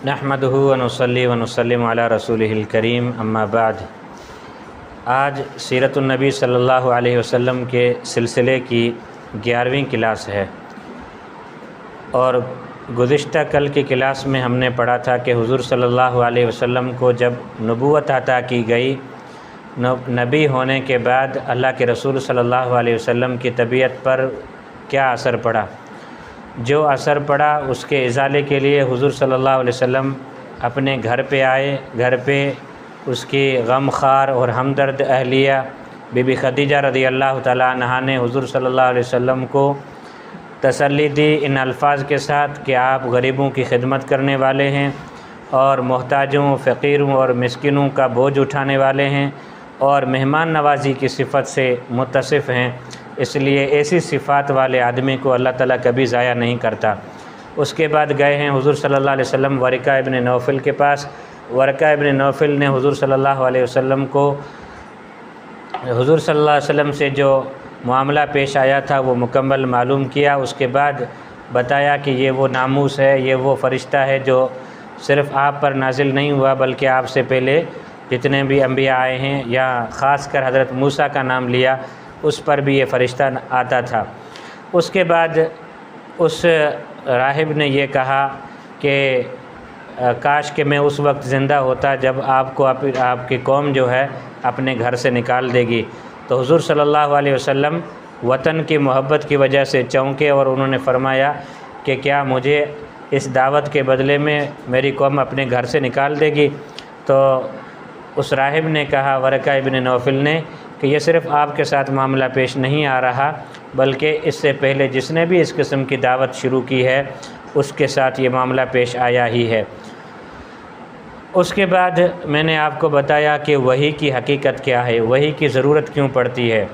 نحمدہ ونصلی ونسلم علی رسولہ الکریم اما بعد۔ آج سیرت النبی صلی اللہ علیہ وسلم کے سلسلے کی 11ویں کلاس ہے، اور گزشتہ کل کی کلاس میں ہم نے پڑھا تھا کہ حضور صلی اللہ علیہ وسلم کو جب نبوت عطا کی گئی، نبی ہونے کے بعد اللہ کے رسول صلی اللہ علیہ وسلم کی طبیعت پر کیا اثر پڑا۔ جو اثر پڑا اس کے ازالے کے لیے حضور صلی اللہ علیہ وسلم اپنے گھر پہ آئے۔ گھر پہ اس کی غم خوار اور ہمدرد اہلیہ بی بی خدیجہ رضی اللہ تعالیٰ عنہا نے حضور صلی اللہ علیہ وسلم کو تسلی دی ان الفاظ کے ساتھ کہ آپ غریبوں کی خدمت کرنے والے ہیں اور محتاجوں، فقیروں اور مسکینوں کا بوجھ اٹھانے والے ہیں اور مہمان نوازی کی صفت سے متصف ہیں، اس لیے ایسی صفات والے آدمی کو اللہ تعالیٰ کبھی ضائع نہیں کرتا۔ اس کے بعد گئے ہیں حضور صلی اللہ علیہ وسلم ورقہ ابن نوفل کے پاس۔ ورقہ ابن نوفل نے حضور صلی اللہ علیہ وسلم کو حضور صلی اللہ علیہ وسلم سے جو معاملہ پیش آیا تھا وہ مکمل معلوم کیا۔ اس کے بعد بتایا کہ یہ وہ ناموس ہے، یہ وہ فرشتہ ہے جو صرف آپ پر نازل نہیں ہوا بلکہ آپ سے پہلے جتنے بھی انبیاء آئے ہیں، یا خاص کر حضرت موسیٰ کا نام لیا، اس پر بھی یہ فرشتہ آتا تھا۔ اس کے بعد اس راہب نے یہ کہا کہ کاش کہ میں اس وقت زندہ ہوتا جب آپ کو آپ کی قوم جو ہے اپنے گھر سے نکال دے گی۔ تو حضور صلی اللہ علیہ وسلم وطن کی محبت کی وجہ سے چونکے، اور انہوں نے فرمایا کہ کیا مجھے اس دعوت کے بدلے میں میری قوم اپنے گھر سے نکال دے گی؟ تو اس راہب نے کہا، ورقہ ابن نوفل نے، کہ یہ صرف آپ کے ساتھ معاملہ پیش نہیں آ رہا بلکہ اس سے پہلے جس نے بھی اس قسم کی دعوت شروع کی ہے اس کے ساتھ یہ معاملہ پیش آیا ہی ہے۔ اس کے بعد میں نے آپ کو بتایا کہ وحی کی حقیقت کیا ہے، وحی کی ضرورت کیوں پڑتی ہے۔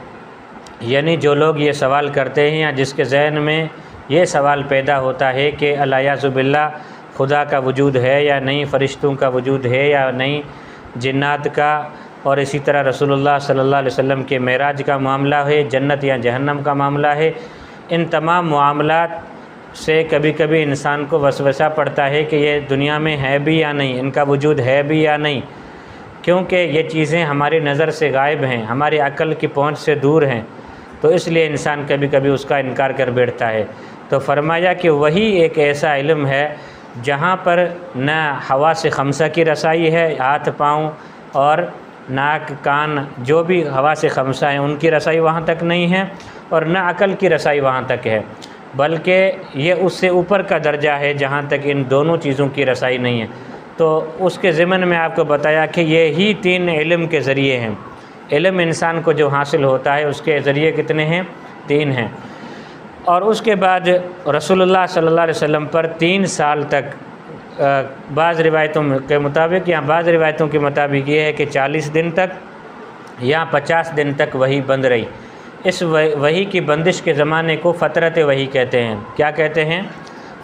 یعنی جو لوگ یہ سوال کرتے ہیں یا جس کے ذہن میں یہ سوال پیدا ہوتا ہے کہ الیاذ باللہ خدا کا وجود ہے یا نہیں، فرشتوں کا وجود ہے یا نہیں، جنات کا، اور اسی طرح رسول اللہ صلی اللہ علیہ وسلم کے معراج کا معاملہ ہے، جنت یا جہنم کا معاملہ ہے، ان تمام معاملات سے کبھی کبھی انسان کو وسوسہ پڑتا ہے کہ یہ دنیا میں ہے بھی یا نہیں، ان کا وجود ہے بھی یا نہیں، کیونکہ یہ چیزیں ہماری نظر سے غائب ہیں، ہماری عقل کی پہنچ سے دور ہیں، تو اس لیے انسان کبھی کبھی اس کا انکار کر بیٹھتا ہے۔ تو فرمایا کہ وہی ایک ایسا علم ہے جہاں پر نہ حواس خمسہ کی رسائی ہے، ہاتھ پاؤں اور ناک کان جو بھی حواس خمسہ ہیں ان کی رسائی وہاں تک نہیں ہے، اور نہ عقل کی رسائی وہاں تک ہے، بلکہ یہ اس سے اوپر کا درجہ ہے جہاں تک ان دونوں چیزوں کی رسائی نہیں ہے۔ تو اس کے ضمن میں آپ کو بتایا کہ یہی 3 علم کے ذریعے ہیں۔ علم انسان کو جو حاصل ہوتا ہے اس کے ذریعے کتنے ہیں؟ 3 ہیں۔ اور اس کے بعد رسول اللہ صلی اللہ علیہ وسلم پر 3 سال تک، بعض روایتوں کے مطابق یا بعض روایتوں کے مطابق یہ ہے کہ 40 دن تک یا 50 دن تک وحی بند رہی۔ اس وحی کی بندش کے زمانے کو فترت وحی کہتے ہیں۔ کیا کہتے ہیں؟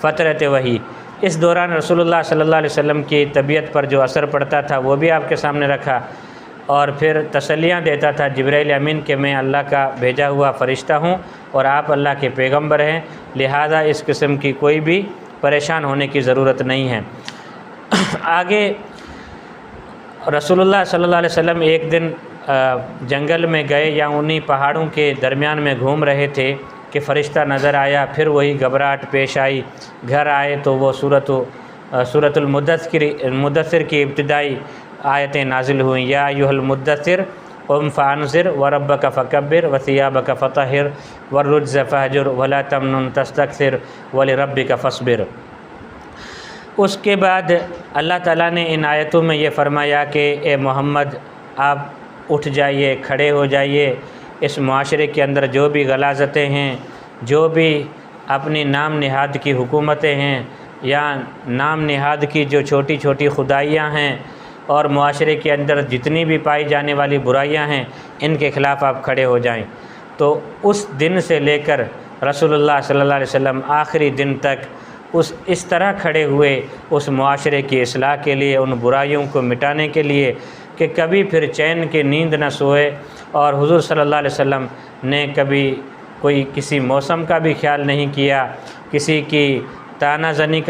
فترت وحی۔ اس دوران رسول اللہ صلی اللہ علیہ وسلم کی طبیعت پر جو اثر پڑتا تھا وہ بھی آپ کے سامنے رکھا، اور پھر تسلیاں دیتا تھا جبرائیل امین کہ میں اللہ کا بھیجا ہوا فرشتہ ہوں اور آپ اللہ کے پیغمبر ہیں، لہذا اس قسم کی کوئی بھی پریشان ہونے کی ضرورت نہیں ہے۔ آگے رسول اللہ صلی اللہ علیہ وسلم ایک دن جنگل میں گئے یا انہی پہاڑوں کے درمیان میں گھوم رہے تھے کہ فرشتہ نظر آیا، پھر وہی گھبراہٹ پیش آئی۔ گھر آئے تو وہ سورۃ المدثر کی ابتدائی آیتیں نازل ہوئیں، یا ایھا المدثر قم فانذر وربک فکبر وثیابک فطہر والرجز فہجر ولا تمنن تستکثر ولربک فاصبر۔ اس کے بعد اللہ تعالیٰ نے ان آیتوں میں یہ فرمایا کہ اے محمد آپ اٹھ جائیے، کھڑے ہو جائیے، اس معاشرے کے اندر جو بھی غلاظتیں ہیں، جو بھی اپنی نام نہاد کی حکومتیں ہیں یا نام نہاد کی جو چھوٹی چھوٹی خدائیاں ہیں، اور معاشرے کے اندر جتنی بھی پائی جانے والی برائیاں ہیں، ان کے خلاف آپ کھڑے ہو جائیں۔ تو اس دن سے لے کر رسول اللہ صلی اللہ علیہ وسلم آخری دن تک اس طرح کھڑے ہوئے اس معاشرے کی اصلاح کے لیے، ان برائیوں کو مٹانے کے لیے کہ کبھی پھر چین کی نیند نہ سوئے، اور حضور صلی اللہ علیہ وسلم نے کبھی کوئی کسی موسم کا بھی خیال نہیں کیا، کسی کی تانا زنی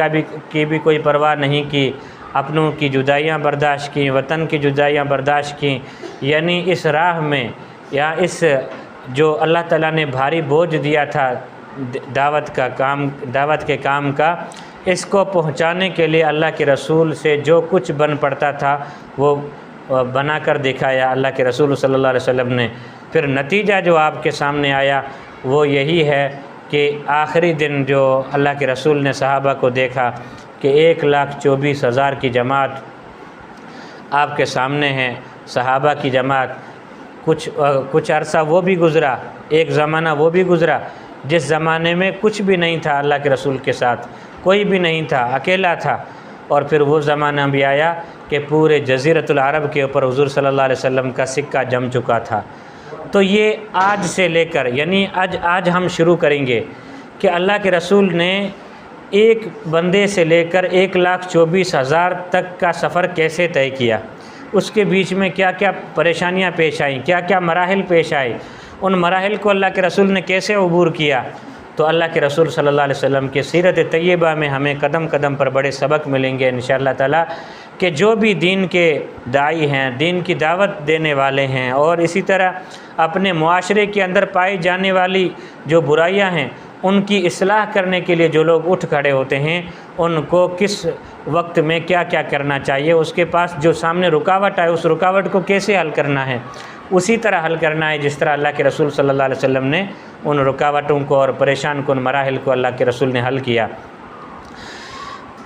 کی بھی کوئی پرواہ نہیں کی، اپنوں کی جدائیاں برداشت کیں، وطن کی جدائیاں برداشت کیں، یعنی اس راہ میں یا اس جو اللہ تعالیٰ نے بھاری بوجھ دیا تھا دعوت کے کام کا، اس کو پہنچانے کے لیے اللہ کے رسول سے جو کچھ بن پڑتا تھا وہ بنا کر دکھایا اللہ کے رسول صلی اللہ علیہ وسلم نے۔ پھر نتیجہ جو آپ کے سامنے آیا وہ یہی ہے کہ آخری دن جو اللہ کے رسول نے صحابہ کو دیکھا کہ 1,24,000 کی جماعت آپ کے سامنے ہے، صحابہ کی جماعت۔ کچھ عرصہ وہ بھی گزرا، ایک زمانہ وہ بھی گزرا جس زمانے میں کچھ بھی نہیں تھا، اللہ کے رسول کے ساتھ کوئی بھی نہیں تھا، اکیلا تھا، اور پھر وہ زمانہ بھی آیا کہ پورے جزیرۃ العرب کے اوپر حضور صلی اللہ علیہ وسلم کا سکہ جم چکا تھا۔ تو یہ آج سے لے کر یعنی آج ہم شروع کریں گے کہ اللہ کے رسول نے ایک بندے سے لے کر 1,24,000 تک کا سفر کیسے طے کیا، اس کے بیچ میں کیا کیا پریشانیاں پیش آئیں، کیا کیا مراحل پیش آئے، ان مراحل کو اللہ کے رسول نے کیسے عبور کیا۔ تو اللہ کے رسول صلی اللہ علیہ وسلم کے سیرت طیبہ میں ہمیں قدم قدم پر بڑے سبق ملیں گے انشاءاللہ تعالی، کہ جو بھی دین کے داعی ہیں، دین کی دعوت دینے والے ہیں، اور اسی طرح اپنے معاشرے کے اندر پائی جانے والی جو برائیاں ہیں ان کی اصلاح کرنے کے لیے جو لوگ اٹھ کھڑے ہوتے ہیں، ان کو کس وقت میں کیا کیا کرنا چاہیے، اس کے پاس جو سامنے رکاوٹ آئے اس رکاوٹ کو کیسے حل کرنا ہے، اسی طرح حل کرنا ہے جس طرح اللہ کے رسول صلی اللہ علیہ وسلم نے ان رکاوٹوں کو اور پریشان کن مراحل کو اللہ کے رسول نے حل کیا۔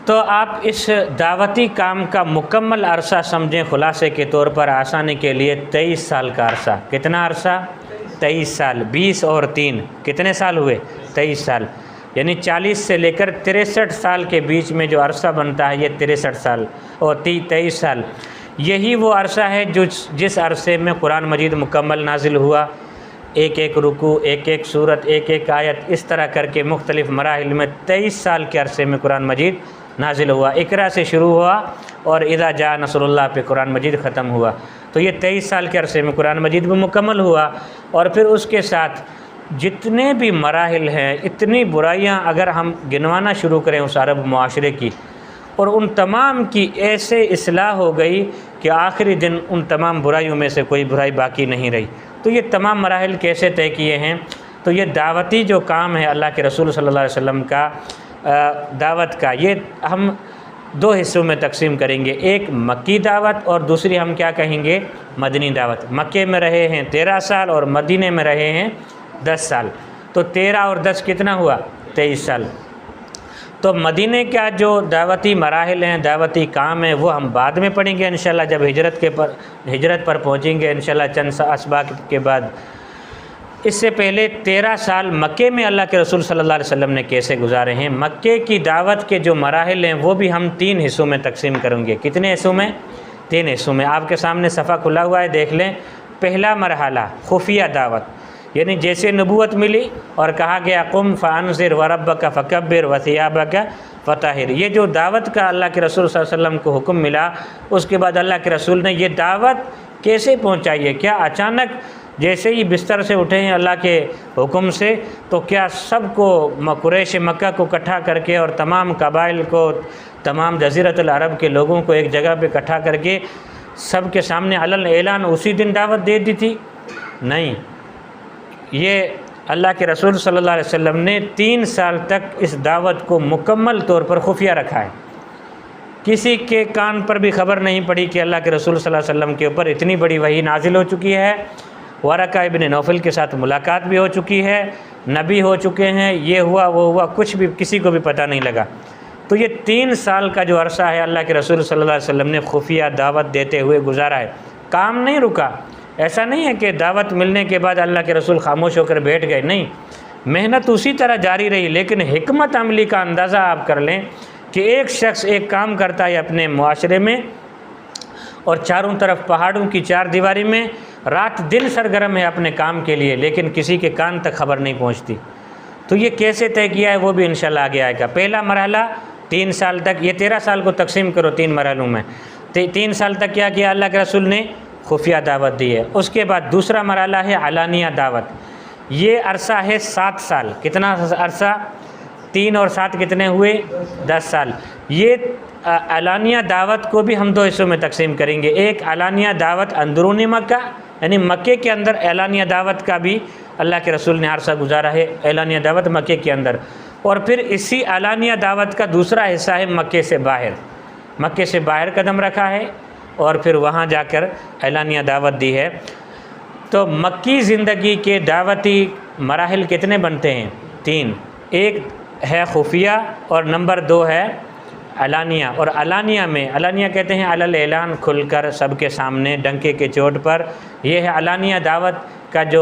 تو آپ اس دعوتی کام کا مکمل عرصہ سمجھیں، خلاصے کے طور پر آسانی کے لیے 23 سال کا عرصہ۔ کتنا عرصہ؟ 23 سال۔ 20 اور 3 کتنے سال ہوئے؟ 23 سال، یعنی 40 سے لے کر 63 سال کے بیچ میں جو عرصہ بنتا ہے یہ 63 سال اور 23 سال۔ یہی وہ عرصہ ہے جس عرصے میں قرآن مجید مکمل نازل ہوا، ایک ایک رکوع، ایک ایک سورت، ایک ایک آیت، اس طرح کر کے مختلف مراحل میں 23 سال کے عرصے میں قرآن مجید نازل ہوا۔ اقرا سے شروع ہوا اور اذا جاء نصر اللہ پہ قرآن مجید ختم ہوا۔ تو یہ 23 سال کے عرصے میں قرآن مجید بھی مکمل ہوا، اور پھر اس کے ساتھ جتنے بھی مراحل ہیں، اتنی برائیاں اگر ہم گنوانا شروع کریں اس عرب معاشرے کی، اور ان تمام کی ایسے اصلاح ہو گئی کہ آخری دن ان تمام برائیوں میں سے کوئی برائی باقی نہیں رہی۔ تو یہ تمام مراحل کیسے طے کیے ہیں؟ تو یہ دعوتی جو کام ہے اللہ کے رسول صلی اللہ علیہ وسلم کا دعوت کا، یہ ہم 2 حصوں میں تقسیم کریں گے، ایک مکی دعوت اور دوسری ہم کیا کہیں گے؟ مدنی دعوت۔ مکے میں رہے ہیں 13 سال اور مدینے میں رہے ہیں 10 سال، تو 13 اور 10 کتنا ہوا؟ 23 سال۔ تو مدینے کا جو دعوتی مراحل ہیں، دعوتی کام ہے، وہ ہم بعد میں پڑھیں گے انشاءاللہ جب ہجرت پر پہنچیں گے انشاءاللہ چند اسباق کے بعد۔ اس سے پہلے 13 سال مکے میں اللہ کے رسول صلی اللہ علیہ وسلم نے کیسے گزارے ہیں، مکے کی دعوت کے جو مراحل ہیں وہ بھی ہم 3 حصوں میں تقسیم کریں گے۔ کتنے حصوں میں؟ 3 حصوں میں۔ آپ کے سامنے صفحہ کھلا ہوا ہے، دیکھ لیں۔ پہلا مرحلہ خفیہ دعوت، یعنی جیسے نبوت ملی اور کہا گیا قم فانذر وربک فکبر وثیابک فطہر، یہ جو دعوت کا اللہ کے رسول صلی اللہ علیہ وسلم کو حکم ملا، اس کے بعد اللہ کے رسول نے یہ دعوت کیسے پہنچائی ہے؟ کیا اچانک جیسے ہی بستر سے اٹھے ہیں اللہ کے حکم سے تو کیا سب کو قریش مکہ کو اکٹھا کر کے اور تمام قبائل کو، تمام جزیرۃ العرب کے لوگوں کو ایک جگہ پہ اکٹھا کر کے سب کے سامنے علن اعلان اسی دن دعوت دے دی تھی؟ نہیں، یہ اللہ کے رسول صلی اللہ علیہ وسلم نے 3 سال تک اس دعوت کو مکمل طور پر خفیہ رکھا ہے۔ کسی کے کان پر بھی خبر نہیں پڑی کہ اللہ کے رسول صلی اللہ علیہ وسلم کے اوپر اتنی بڑی وحی نازل ہو چکی ہے، ورقہ ابن نوفل کے ساتھ ملاقات بھی ہو چکی ہے، نبی ہو چکے ہیں، یہ ہوا وہ ہوا، کچھ بھی کسی کو بھی پتہ نہیں لگا۔ تو یہ 3 سال کا جو عرصہ ہے اللہ کے رسول صلی اللہ علیہ وسلم نے خفیہ دعوت دیتے ہوئے گزارا ہے۔ کام نہیں رکا، ایسا نہیں ہے کہ دعوت ملنے کے بعد اللہ کے رسول خاموش ہو کر بیٹھ گئے، نہیں، محنت اسی طرح جاری رہی، لیکن حکمت عملی کا اندازہ آپ کر لیں کہ ایک شخص ایک کام کرتا ہے اپنے معاشرے میں اور چاروں طرف پہاڑوں کی 4 دیواری میں رات دن سرگرم ہے اپنے کام کے لیے، لیکن کسی کے کان تک خبر نہیں پہنچتی۔ تو یہ کیسے طے کیا ہے وہ بھی انشاءاللہ آگے آئے گا۔ پہلا مرحلہ 3 سال تک، یہ 13 سال کو تقسیم کرو 3 مرحلوں میں، 3 سال تک کیا کیا اللہ کے رسول نے؟ خفیہ دعوت دی ہے۔ اس کے بعد دوسرا مرحلہ ہے علانیہ دعوت، یہ عرصہ ہے 7 سال۔ کتنا عرصہ؟ 3 اور 7 کتنے ہوئے؟ 10 سال۔ یہ اعلانیہ دعوت کو بھی ہم 2 حصوں میں تقسیم کریں گے۔ ایک اعلانیہ دعوت اندرونی مکہ، یعنی مکے کے اندر اعلانیہ دعوت کا بھی اللہ کے رسول نے عرصہ گزارا ہے، اعلانیہ دعوت مکے کے اندر، اور پھر اسی اعلانیہ دعوت کا دوسرا حصہ ہے مکے سے باہر، مکے سے باہر قدم رکھا ہے اور پھر وہاں جا کر اعلانیہ دعوت دی ہے۔ تو مکی زندگی کے دعوتی مراحل کتنے بنتے ہیں؟ 3۔ ایک ہے خفیہ اور نمبر 2 ہے علانیہ۔ اور علانیہ میں، علانیہ کہتے ہیں علل اعلان، کھل کر سب کے سامنے ڈنکے کے چوٹ پر، یہ ہے علانیہ دعوت کا جو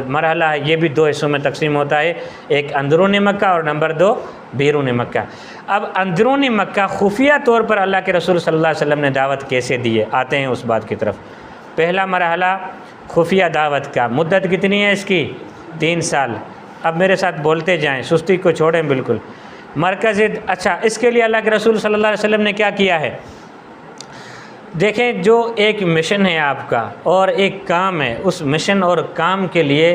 مرحلہ ہے۔ یہ بھی 2 حصوں میں تقسیم ہوتا ہے، ایک اندرون مکہ اور نمبر 2 بیرون مکہ۔ اب اندرون مکہ خفیہ طور پر اللہ کے رسول صلی اللہ علیہ وسلم نے دعوت کیسے دی ہے، آتے ہیں اس بات کی طرف۔ پہلا مرحلہ خفیہ دعوت کا، مدت کتنی ہے اس کی؟ 3 سال۔ اب میرے ساتھ بولتے جائیں، سستی کو چھوڑیں بالکل۔ مرکز، اچھا اس کے لیے اللہ کے رسول صلی اللہ علیہ وسلم نے کیا کیا ہے؟ دیکھیں، جو ایک مشن ہے آپ کا اور ایک کام ہے، اس مشن اور کام کے لیے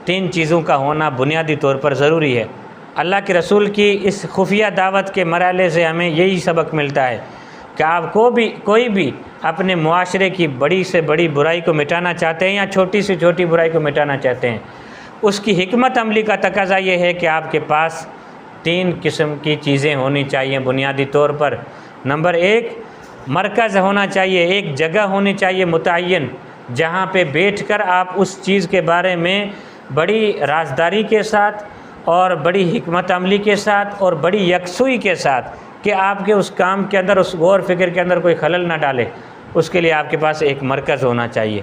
3 چیزوں کا ہونا بنیادی طور پر ضروری ہے۔ اللہ کے رسول کی اس خفیہ دعوت کے مرحلے سے ہمیں یہی سبق ملتا ہے کہ آپ کو بھی، کوئی بھی اپنے معاشرے کی بڑی سے بڑی برائی کو مٹانا چاہتے ہیں یا چھوٹی سے چھوٹی برائی کو مٹانا چاہتے ہیں، اس کی حکمت عملی کا تقاضا یہ ہے کہ آپ کے پاس 3 قسم کی چیزیں ہونی چاہیے بنیادی طور پر۔ نمبر 1، مرکز ہونا چاہیے، ایک جگہ ہونی چاہیے متعین، جہاں پہ بیٹھ کر آپ اس چیز کے بارے میں بڑی رازداری کے ساتھ اور بڑی حکمت عملی کے ساتھ اور بڑی یکسوئی کے ساتھ، کہ آپ کے اس کام کے اندر، اس غور فکر کے اندر کوئی خلل نہ ڈالے، اس کے لیے آپ کے پاس ایک مرکز ہونا چاہیے۔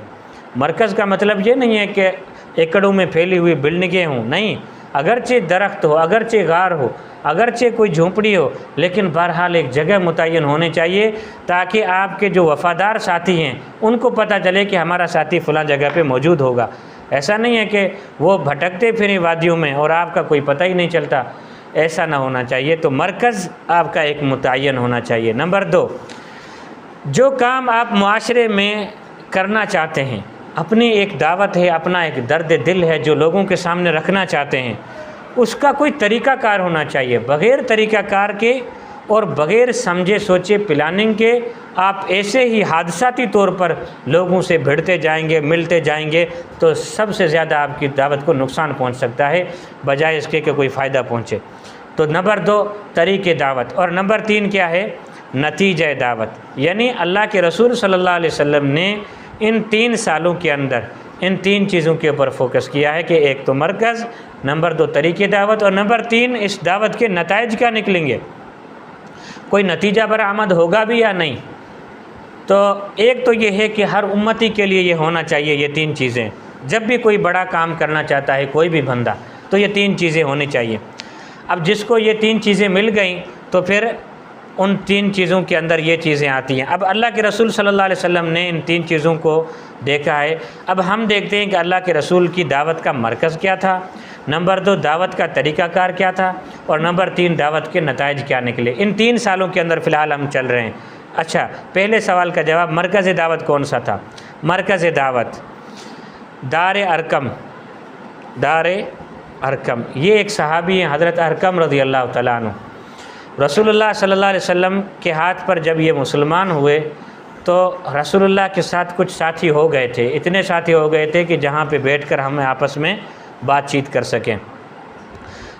مرکز کا مطلب یہ نہیں ہے کہ ایکڑوں میں پھیلی ہوئی بلڈنگیں ہوں، نہیں، اگرچہ درخت ہو، اگرچہ غار ہو، اگرچہ کوئی جھونپڑی ہو، لیکن بہرحال ایک جگہ متعین ہونے چاہیے تاکہ آپ کے جو وفادار ساتھی ہیں ان کو پتہ چلے کہ ہمارا ساتھی فلاں جگہ پہ موجود ہوگا۔ ایسا نہیں ہے کہ وہ بھٹکتے پھریں وادیوں میں اور آپ کا کوئی پتہ ہی نہیں چلتا، ایسا نہ ہونا چاہیے۔ تو مرکز آپ کا ایک متعین ہونا چاہیے۔ نمبر 2، جو کام آپ معاشرے میں کرنا چاہتے ہیں، اپنی ایک دعوت ہے، اپنا ایک درد دل ہے جو لوگوں کے سامنے رکھنا چاہتے ہیں، اس کا کوئی طریقہ کار ہونا چاہیے۔ بغیر طریقہ کار کے اور بغیر سمجھے سوچے پلاننگ کے آپ ایسے ہی حادثاتی طور پر لوگوں سے بھڑتے جائیں گے، ملتے جائیں گے، تو سب سے زیادہ آپ کی دعوت کو نقصان پہنچ سکتا ہے بجائے اس کے کہ کوئی فائدہ پہنچے۔ تو نمبر 2 طریقے دعوت، اور نمبر 3 کیا ہے؟ نتیجہ دعوت۔ یعنی اللہ کے رسول صلی اللہ علیہ وسلم نے ان 3 سالوں کے اندر ان 3 چیزوں کے اوپر فوکس کیا ہے کہ ایک تو مرکز، نمبر 2 طریقے دعوت، اور نمبر 3 اس دعوت کے نتائج کیا نکلیں گے، کوئی نتیجہ برآمد ہوگا بھی یا نہیں۔ تو ایک تو یہ ہے کہ ہر امتی کے لیے یہ ہونا چاہیے، یہ 3 چیزیں، جب بھی کوئی بڑا کام کرنا چاہتا ہے کوئی بھی بندہ، تو یہ 3 چیزیں ہونی چاہیے۔ اب جس کو یہ 3 چیزیں مل گئیں تو پھر ان 3 چیزوں کے اندر یہ چیزیں آتی ہیں۔ اب اللہ کے رسول صلی اللہ علیہ وسلم نے ان 3 چیزوں کو دیکھا ہے۔ اب ہم دیکھتے ہیں کہ اللہ کے رسول کی دعوت کا مرکز کیا تھا، نمبر 2 دعوت کا طریقہ کار کیا تھا، اور نمبر 3 دعوت کے نتائج کیا نکلے۔ ان 3 سالوں کے اندر فی الحال ہم چل رہے ہیں۔ اچھا، پہلے سوال کا جواب، مرکز دعوت کون سا تھا؟ مرکز دعوت دار ارقم، دار ارقم، یہ ایک صحابی ہیں حضرت ارقم رضی اللہ تعالیٰ عنہ۔ رسول اللہ صلی اللہ علیہ وسلم کے ہاتھ پر جب یہ مسلمان ہوئے تو رسول اللہ کے ساتھ کچھ ساتھی ہو گئے تھے، اتنے ساتھی ہو گئے تھے کہ جہاں پہ بیٹھ کر ہم آپس میں بات چیت کر سکیں۔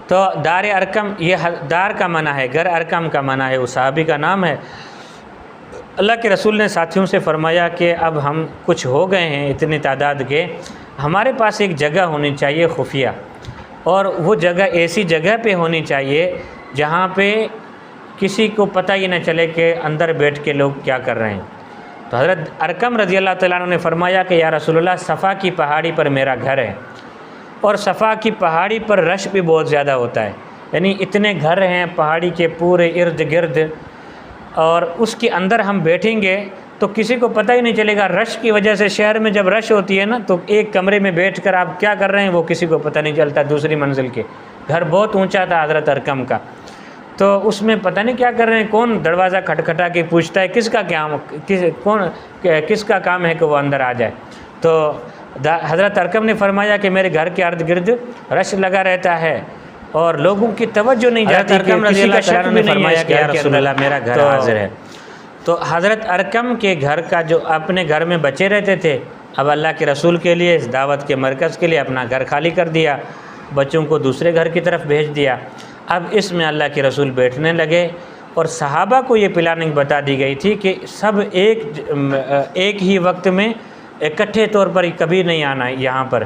تو دار ارقم، یہ دار کا معنی ہے گھر، ارقم کا معنی ہے، اس صحابی کا نام ہے۔ اللہ کے رسول نے ساتھیوں سے فرمایا کہ اب ہم کچھ ہو گئے ہیں اتنی تعداد کے، ہمارے پاس ایک جگہ ہونی چاہیے خفیہ، اور وہ جگہ ایسی جگہ پہ ہونی چاہیے جہاں پہ کسی کو پتہ ہی نہ چلے کہ اندر بیٹھ کے لوگ کیا کر رہے ہیں۔ تو حضرت ارقم رضی اللہ تعالیٰ عنہ نے فرمایا کہ یا رسول اللہ، صفا کی پہاڑی پر میرا گھر ہے، اور صفا کی پہاڑی پر رش بھی بہت زیادہ ہوتا ہے، یعنی اتنے گھر ہیں پہاڑی کے پورے ارد گرد، اور اس کے اندر ہم بیٹھیں گے تو کسی کو پتہ ہی نہیں چلے گا۔ رش کی وجہ سے شہر میں جب رش ہوتی ہے نا تو ایک کمرے میں بیٹھ کر آپ کیا کر رہے ہیں وہ کسی کو پتہ نہیں چلتا۔ دوسری منزل کے گھر بہت اونچا تھا حضرت ارقم کا، تو اس میں پتہ نہیں کیا کر رہے ہیں، کون دروازہ کھٹکھٹا کے پوچھتا ہے کس کا کس کا کام ہے کہ وہ اندر آ جائے۔ تو حضرت ارقم نے فرمایا کہ میرے گھر کے ارد گرد رش لگا رہتا ہے، اور لوگوں کی توجہ نہیں جاتی کہ کسی کا شک بھی نہیں ہے کہ یا رسول اللہ میرا گھر حاضر ہے۔ تو حضرت ارقم کے گھر کا جو اپنے گھر میں بچے رہتے تھے، اب اللہ کے رسول کے لیے اس دعوت کے مرکز کے لیے اپنا گھر خالی کر دیا، بچوں کو دوسرے گھر کی طرف بھیج دیا۔ اب اس میں اللہ کے رسول بیٹھنے لگے، اور صحابہ کو یہ پلاننگ بتا دی گئی تھی کہ سب ایک ہی وقت میں اکٹھے طور پر کبھی نہیں آنا ہے یہاں پر۔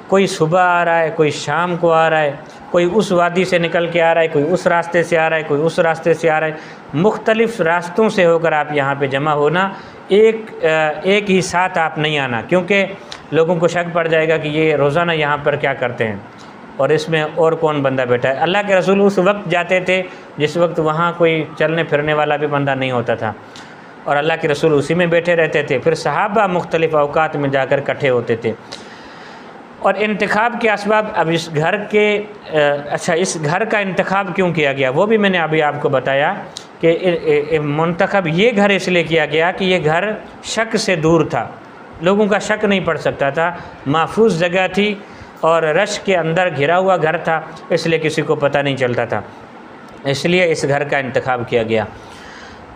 کوئی صبح آ رہا ہے، کوئی شام کو آ رہا ہے، کوئی اس وادی سے نکل کے آ رہا ہے، کوئی اس راستے سے آ رہا ہے، کوئی اس راستے سے آ رہا ہے، مختلف راستوں سے ہو کر آپ یہاں پہ جمع ہونا، ایک ہی ساتھ آپ نہیں آنا، کیونکہ لوگوں کو شک پڑ جائے گا کہ یہ روزانہ یہاں پر کیا کرتے ہیں اور اس میں اور کون بندہ بیٹھا ہے۔ اللہ کے رسول اس وقت جاتے تھے جس وقت وہاں کوئی چلنے پھرنے والا بھی بندہ نہیں ہوتا تھا، اور اللہ کے رسول اسی میں بیٹھے رہتے تھے۔ پھر صحابہ مختلف اوقات میں جا کر اکٹھے ہوتے تھے۔ اور انتخاب کے اسباب، اب اس گھر کے اس گھر کا انتخاب کیوں کیا گیا وہ بھی میں نے ابھی آپ کو بتایا کہ منتخب یہ گھر اس لیے کیا گیا کہ یہ گھر شک سے دور تھا، لوگوں کا شک نہیں پڑ سکتا تھا، محفوظ جگہ تھی اور رش کے اندر گھرا ہوا گھر تھا، اس لیے کسی کو پتہ نہیں چلتا تھا، اس لیے اس گھر کا انتخاب کیا گیا۔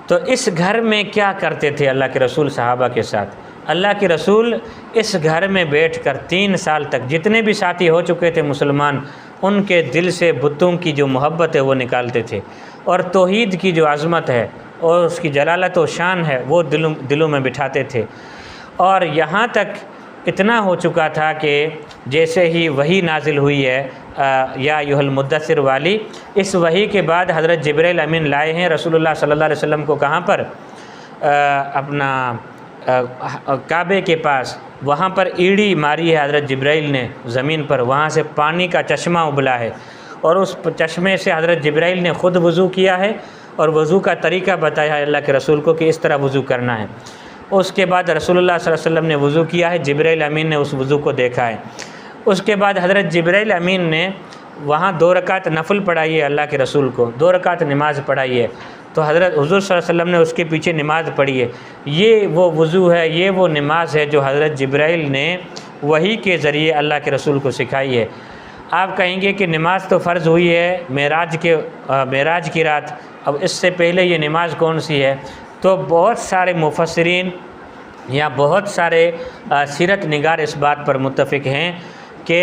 تو اس گھر میں کیا کرتے تھے اللہ کے رسول صحابہ کے ساتھ؟ اللہ کے رسول اس گھر میں بیٹھ کر 3 سال تک جتنے بھی ساتھی ہو چکے تھے مسلمان، ان کے دل سے بتوں کی جو محبت ہے وہ نکالتے تھے، اور توحید کی جو عظمت ہے اور اس کی جلالت و شان ہے وہ دلوں میں بٹھاتے تھے۔ اور یہاں تک اتنا ہو چکا تھا کہ جیسے ہی وحی نازل ہوئی ہے یا ایھا المدثر والی، اس وحی کے بعد حضرت جبرائیل امین لائے ہیں رسول اللہ صلی اللہ علیہ وسلم کو کہاں پر؟ اپنا کعبے کے پاس، وہاں پر ایڑی ماری ہے حضرت جبرائیل نے زمین پر، وہاں سے پانی کا چشمہ ابلا ہے، اور اس چشمے سے حضرت جبرائیل نے خود وضو کیا ہے اور وضو کا طریقہ بتایا ہے اللہ کے رسول کو کہ اس طرح وضو کرنا ہے۔ اس کے بعد رسول اللہ صلی اللہ علیہ وسلم نے وضو کیا ہے، جبرائیل امین نے اس وضو کو دیکھا ہے۔ اس کے بعد حضرت جبرائیل امین نے وہاں 2 رکعت نفل پڑھائی ہے اللہ کے رسول کو، 2 رکعت نماز پڑھائی ہے، تو حضرت حضور صلی اللہ علیہ وسلم نے اس کے پیچھے نماز پڑھی ہے۔ یہ وہ وضو ہے، یہ وہ نماز ہے جو حضرت جبرائیل نے وحی کے ذریعے اللہ کے رسول کو سکھائی ہے۔ آپ کہیں گے کہ نماز تو فرض ہوئی ہے معراج کی رات، اب اس سے پہلے یہ نماز کون سی ہے؟ تو بہت سارے مفسرین یا بہت سارے سیرت نگار اس بات پر متفق ہیں کہ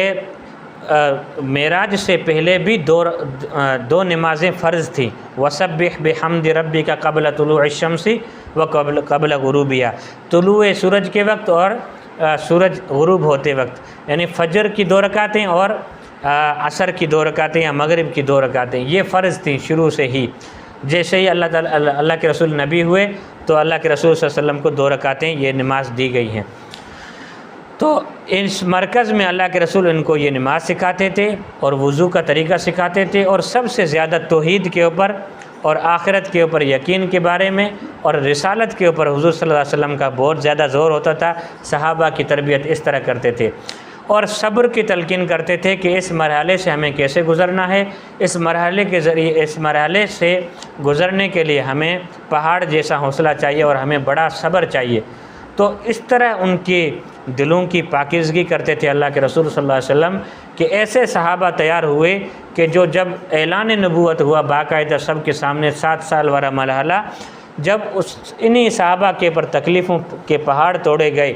معراج سے پہلے بھی 2 نمازیں فرض تھیں، وسبح بحمد ربک قبل طلوع الشمس و قبل غروبها، طلوع سورج کے وقت اور سورج غروب ہوتے وقت، یعنی فجر کی 2 رکعتیں اور عصر کی 2 رکعتیں یا مغرب کی 2 رکعتیں، یہ فرض تھیں شروع سے ہی۔ جیسے ہی اللہ کے رسول نبی ہوئے تو اللہ کے رسول صلی اللہ علیہ وسلم کو 2 رکعتیں یہ نماز دی گئی ہیں۔ تو اس مرکز میں اللہ کے رسول ان کو یہ نماز سکھاتے تھے اور وضو کا طریقہ سکھاتے تھے، اور سب سے زیادہ توحید کے اوپر اور آخرت کے اوپر یقین کے بارے میں اور رسالت کے اوپر حضور صلی اللہ علیہ وسلم کا بہت زیادہ زور ہوتا تھا۔ صحابہ کی تربیت اس طرح کرتے تھے، اور صبر کی تلقین کرتے تھے کہ اس مرحلے سے ہمیں کیسے گزرنا ہے، اس مرحلے کے ذریعے اس مرحلے سے گزرنے کے لیے ہمیں پہاڑ جیسا حوصلہ چاہیے اور ہمیں بڑا صبر چاہیے۔ تو اس طرح ان کے دلوں کی پاکیزگی کرتے تھے اللہ کے رسول صلی اللہ علیہ وسلم کہ ایسے صحابہ تیار ہوئے کہ جو جب اعلان نبوت ہوا باقاعدہ سب کے سامنے 7 سال والا مرحلہ، جب انہی صحابہ کے پر تکلیفوں کے پہاڑ توڑے گئے،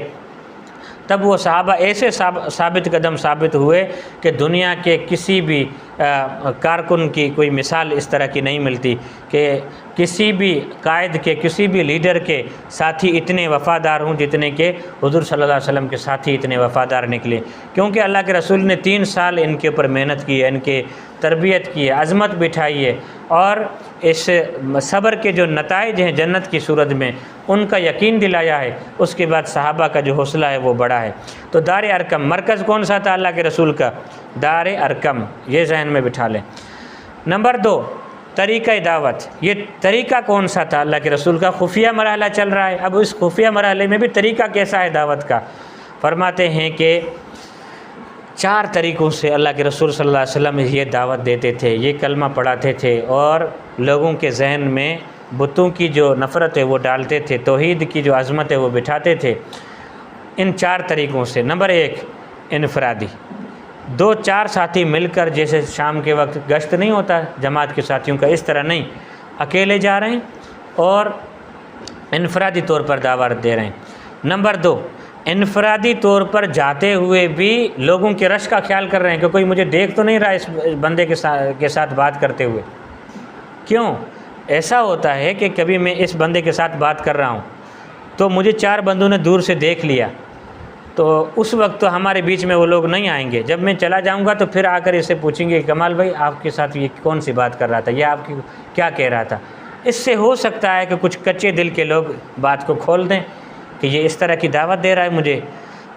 تب وہ صحابہ ایسے ثابت قدم ثابت ہوئے کہ دنیا کے کسی بھی کارکن کی کوئی مثال اس طرح کی نہیں ملتی کہ کسی بھی قائد کے، کسی بھی لیڈر کے ساتھی اتنے وفادار ہوں جتنے کہ حضور صلی اللہ علیہ وسلم کے ساتھی اتنے وفادار نکلے، کیونکہ اللہ کے رسول نے 3 سال ان کے اوپر محنت کی ہے، ان کے تربیت کی ہے، عظمت بٹھائی ہے، اور اس صبر کے جو نتائج ہیں جنت کی صورت میں ان کا یقین دلایا ہے۔ اس کے بعد صحابہ کا جو حوصلہ ہے وہ بڑا ہے۔ تو دار ارقم مرکز کون سا تھا اللہ کے رسول کا؟ دار ارقم، یہ ذہن میں بٹھا لیں۔ نمبر 2، طریقہ دعوت۔ یہ طریقہ کون سا تھا اللہ کے رسول کا؟ خفیہ مرحلہ چل رہا ہے، اب اس خفیہ مرحلے میں بھی طریقہ کیسا ہے دعوت کا؟ فرماتے ہیں کہ 4 طریقوں سے اللہ کے رسول صلی اللہ علیہ وسلم یہ دعوت دیتے تھے، یہ کلمہ پڑھاتے تھے، اور لوگوں کے ذہن میں بتوں کی جو نفرت ہے وہ ڈالتے تھے، توحید کی جو عظمت ہے وہ بٹھاتے تھے۔ ان 4 طریقوں سے، نمبر 1 انفرادی، 2-4 ساتھی مل کر، جیسے شام کے وقت گشت نہیں ہوتا جماعت کے ساتھیوں کا، اس طرح نہیں، اکیلے جا رہے ہیں اور انفرادی طور پر دعوت دے رہے ہیں۔ نمبر 2، انفرادی طور پر جاتے ہوئے بھی لوگوں کے رش کا خیال کر رہے ہیں کہ کوئی مجھے دیکھ تو نہیں رہا اس بندے کے ساتھ بات کرتے ہوئے۔ کیوں ایسا ہوتا ہے کہ کبھی میں اس بندے کے ساتھ بات کر رہا ہوں تو مجھے 4 بندوں نے دور سے دیکھ لیا، تو اس وقت تو ہمارے بیچ میں وہ لوگ نہیں آئیں گے۔ جب میں چلا جاؤں گا تو پھر آ کر اسے پوچھیں گے کمال بھائی آپ کے ساتھ یہ کون سی بات کر رہا تھا، یا آپ کی کیا کہہ رہا تھا۔ اس سے ہو سکتا ہے کہ کچھ کچے دل کے لوگ بات کو کھول دیں کہ یہ اس طرح کی دعوت دے رہا ہے مجھے۔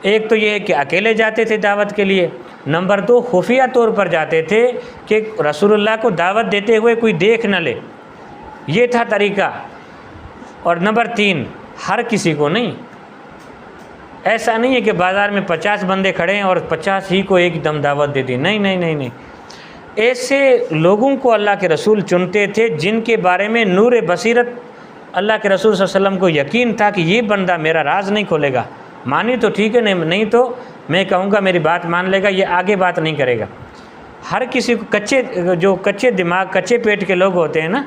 ایک تو یہ ہے کہ اکیلے جاتے تھے دعوت کے لیے، نمبر 2 خفیہ طور پر جاتے تھے کہ رسول اللہ کو دعوت دیتے ہوئے کوئی دیکھ نہ لے، یہ تھا طریقہ۔ اور نمبر 3 ہر کسی کو نہیں، ایسا نہیں ہے کہ بازار میں 50 بندے کھڑے ہیں اور 50 ہی کو ایک دم دعوت دے دی، نہیں نہیں نہیں نہیں، ایسے لوگوں کو اللہ کے رسول چنتے تھے جن کے بارے میں نور بصیرت اللہ کے رسول صلی اللہ علیہ وسلم کو یقین تھا کہ یہ بندہ میرا راز نہیں کھولے گا، مانی تو ٹھیک ہے، نہیں تو میں کہوں گا میری بات مان لے گا، یہ آگے بات نہیں کرے گا۔ ہر کسی کو کچے دماغ کچے پیٹ کے لوگ ہوتے ہیں نا،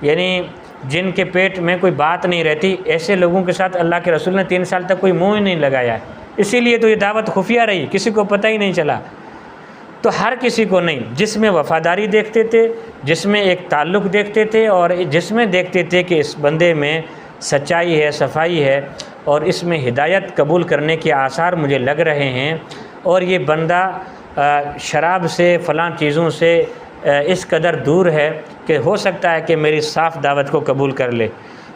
یعنی جن کے پیٹ میں کوئی بات نہیں رہتی، ایسے لوگوں کے ساتھ اللہ کے رسول نے 3 سال تک کوئی منہ ہی نہیں لگایا ہے، اسی لیے تو یہ دعوت خفیہ رہی، کسی کو پتہ ہی نہیں چلا۔ تو ہر کسی کو نہیں، جس میں وفاداری دیکھتے تھے، جس میں ایک تعلق دیکھتے تھے، اور جس میں دیکھتے تھے کہ اس بندے میں سچائی ہے، صفائی ہے، اور اس میں ہدایت قبول کرنے کے آثار مجھے لگ رہے ہیں، اور یہ بندہ شراب سے فلاں چیزوں سے اس قدر دور ہے کہ ہو سکتا ہے کہ میری صاف دعوت کو قبول کر لے۔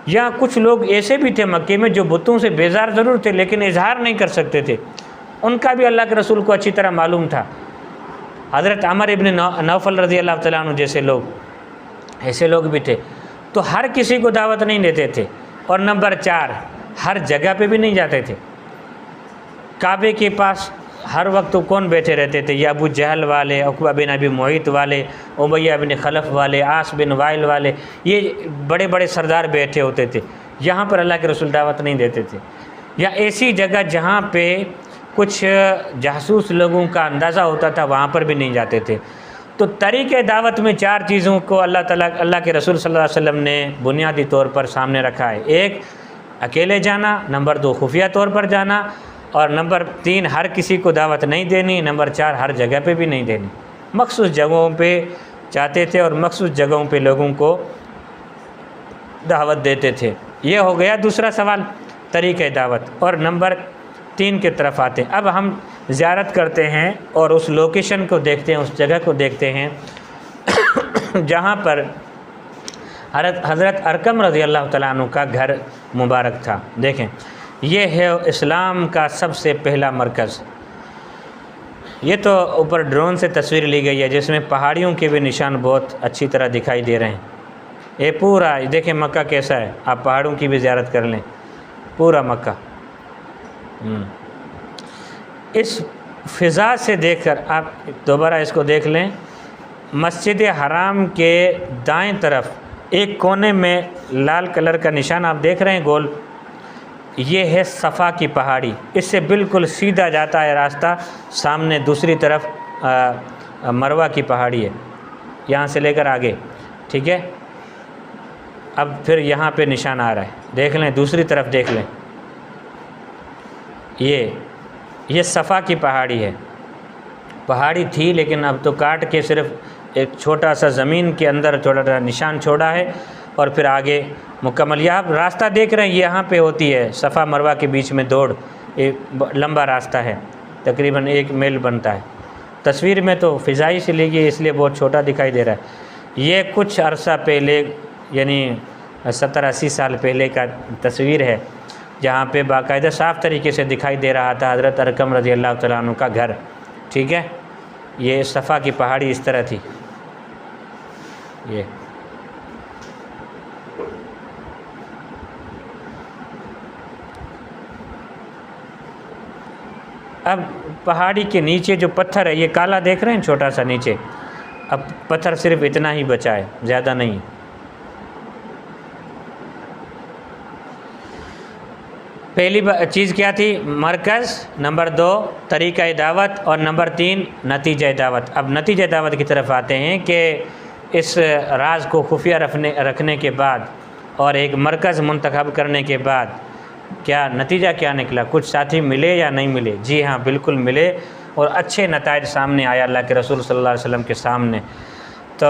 یا کچھ لوگ ایسے بھی تھے مکے میں جو بتوں سے بیزار ضرور تھے لیکن اظہار نہیں کر سکتے تھے، ان کا بھی اللہ کے رسول کو اچھی طرح معلوم تھا۔ حضرت عمر ابن نوفل رضی اللہ تعالیٰ عنہ جیسے لوگ، ایسے لوگ بھی تھے، تو ہر کسی کو دعوت نہیں دیتے تھے۔ اور نمبر 4 ہر جگہ پہ بھی نہیں جاتے تھے۔ کعبے کے پاس ہر وقت کون بیٹھے رہتے تھے؟ یہ ابو جہل والے، عقبہ بن ابی معیط والے، امیہ بن خلف والے، عاص بن وائل والے، یہ بڑے بڑے سردار بیٹھے ہوتے تھے، یہاں پر اللہ کے رسول دعوت نہیں دیتے تھے۔ یا ایسی جگہ جہاں پہ کچھ جاسوس لوگوں کا اندازہ ہوتا تھا وہاں پر بھی نہیں جاتے تھے۔ تو طریقہ دعوت میں 4 چیزوں کو اللہ کے رسول صلی اللہ علیہ وسلم نے بنیادی طور پر سامنے رکھا ہے۔ 1 اکیلے جانا، نمبر 2 خفیہ طور پر جانا، اور نمبر 3 ہر کسی کو دعوت نہیں دینی، نمبر 4 ہر جگہ پہ بھی نہیں دینی، مخصوص جگہوں پہ جاتے تھے اور مخصوص جگہوں پہ لوگوں کو دعوت دیتے تھے۔ یہ ہو گیا دوسرا سوال، طریقہ دعوت۔ اور نمبر 3 کی طرف آتے ہیں۔ اب ہم زیارت کرتے ہیں اور اس لوکیشن کو دیکھتے ہیں، اس جگہ کو دیکھتے ہیں جہاں پر حضرت ارقم رضی اللہ تعالیٰ عنہ کا گھر مبارک تھا۔ دیکھیں، یہ ہے اسلام کا سب سے پہلا مرکز۔ یہ تو اوپر ڈرون سے تصویر لی گئی ہے جس میں پہاڑیوں کے بھی نشان بہت اچھی طرح دکھائی دے رہے ہیں۔ یہ پورا دیکھیں مکہ کیسا ہے، آپ پہاڑوں کی بھی زیارت کر لیں، پورا مکہ۔ اس فضا سے دیکھ کر آپ دوبارہ اس کو دیکھ لیں، مسجد حرام کے دائیں طرف ایک کونے میں لال کلر کا نشان آپ دیکھ رہے ہیں گول، یہ ہے صفا کی پہاڑی، اس سے بالکل سیدھا جاتا ہے راستہ، سامنے دوسری طرف مروہ کی پہاڑی ہے، یہاں سے لے کر آگے، ٹھیک ہے۔ اب پھر یہاں پہ نشان آ رہا ہے، دیکھ لیں دوسری طرف دیکھ لیں، یہ صفا کی پہاڑی ہے۔ پہاڑی تھی لیکن اب تو کاٹ کے صرف ایک چھوٹا سا زمین کے اندر چھوٹا سا نشان چھوڑا ہے، اور پھر آگے مکمل۔ یہ آپ راستہ دیکھ رہے ہیں، یہاں پہ ہوتی ہے صفا مروہ کے بیچ میں دوڑ، ایک لمبا راستہ ہے، تقریباً 1 میل بنتا ہے۔ تصویر میں تو فضائی سے لی گئی اس لیے بہت چھوٹا دکھائی دے رہا ہے۔ یہ کچھ عرصہ پہلے، یعنی 70-80 سال پہلے کا تصویر ہے، جہاں پہ باقاعدہ صاف طریقے سے دکھائی دے رہا تھا حضرت ارقم رضی اللہ تعالیٰ عنہ کا گھر، ٹھیک ہے۔ یہ صفا کی پہاڑی اس طرح تھی۔ یہ اب پہاڑی کے نیچے جو پتھر ہے، یہ کالا دیکھ رہے ہیں چھوٹا سا نیچے، اب پتھر صرف اتنا ہی بچا ہے، زیادہ نہیں۔ پہلی چیز کیا تھی؟ مرکز، نمبر 2 طریقہ دعوت، اور نمبر 3 نتیجہ دعوت۔ اب نتیجہ دعوت کی طرف آتے ہیں کہ اس راز کو خفیہ رکھنے کے بعد اور ایک مرکز منتخب کرنے کے بعد کیا نتیجہ کیا نکلا؟ کچھ ساتھی ملے یا نہیں ملے؟ جی ہاں، بالکل ملے، اور اچھے نتائج سامنے آیا اللہ کے رسول صلی اللہ علیہ وسلم کے سامنے۔ تو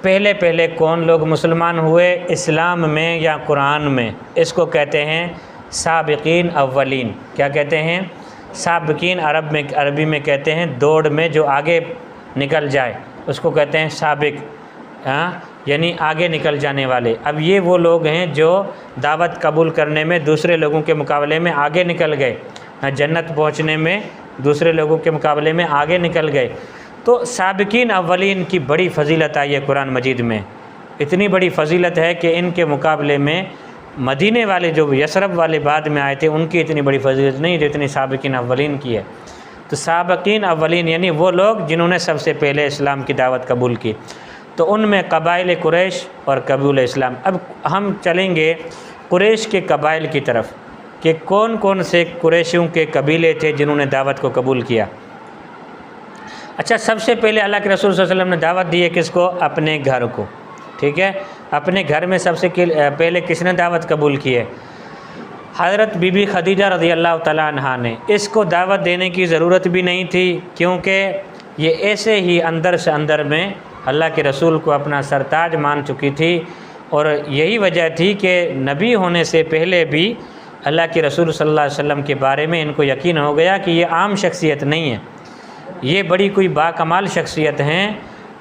پہلے کون لوگ مسلمان ہوئے اسلام میں یا قرآن میں؟ اس کو کہتے ہیں سابقین اولین۔ کیا کہتے ہیں؟ سابقین عربی میں کہتے ہیں دوڑ میں جو آگے نکل جائے، اس کو کہتے ہیں سابق، یعنی آگے نکل جانے والے۔ اب یہ وہ لوگ ہیں جو دعوت قبول کرنے میں دوسرے لوگوں کے مقابلے میں آگے نکل گئے، جنت پہنچنے میں دوسرے لوگوں کے مقابلے میں آگے نکل گئے۔ تو سابقین اولین کی بڑی فضیلت آئی ہے قرآن مجید میں، اتنی بڑی فضیلت ہے کہ ان کے مقابلے میں مدینے والے جو یثرب والے بعد میں آئے تھے ان کی اتنی بڑی فضیلت نہیں جتنی سابقین اولین کی ہے۔ تو سابقین اولین یعنی وہ لوگ جنہوں نے سب سے پہلے اسلام کی دعوت قبول کی، تو ان میں قبائل قریش اور قبول اسلام۔ اب ہم چلیں گے قریش کے قبائل کی طرف کہ کون کون سے قریشیوں کے قبیلے تھے جنہوں نے دعوت کو قبول کیا۔ اچھا، سب سے پہلے اللہ کے رسول صلی اللہ علیہ وسلم نے دعوت دی ہے کس کو؟ اپنے گھر کو، ٹھیک ہے؟ اپنے گھر میں سب سے پہلے کس نے دعوت قبول کی ہے؟ حضرت بی بی خدیجہ رضی اللہ تعالیٰ عنہا نے۔ اس کو دعوت دینے کی ضرورت بھی نہیں تھی، کیونکہ یہ ایسے ہی اندر سے اندر میں اللہ کے رسول کو اپنا سرتاج مان چکی تھی، اور یہی وجہ تھی کہ نبی ہونے سے پہلے بھی اللہ کے رسول صلی اللہ علیہ وسلم کے بارے میں ان کو یقین ہو گیا کہ یہ عام شخصیت نہیں ہے، یہ بڑی کوئی باکمال شخصیت ہیں،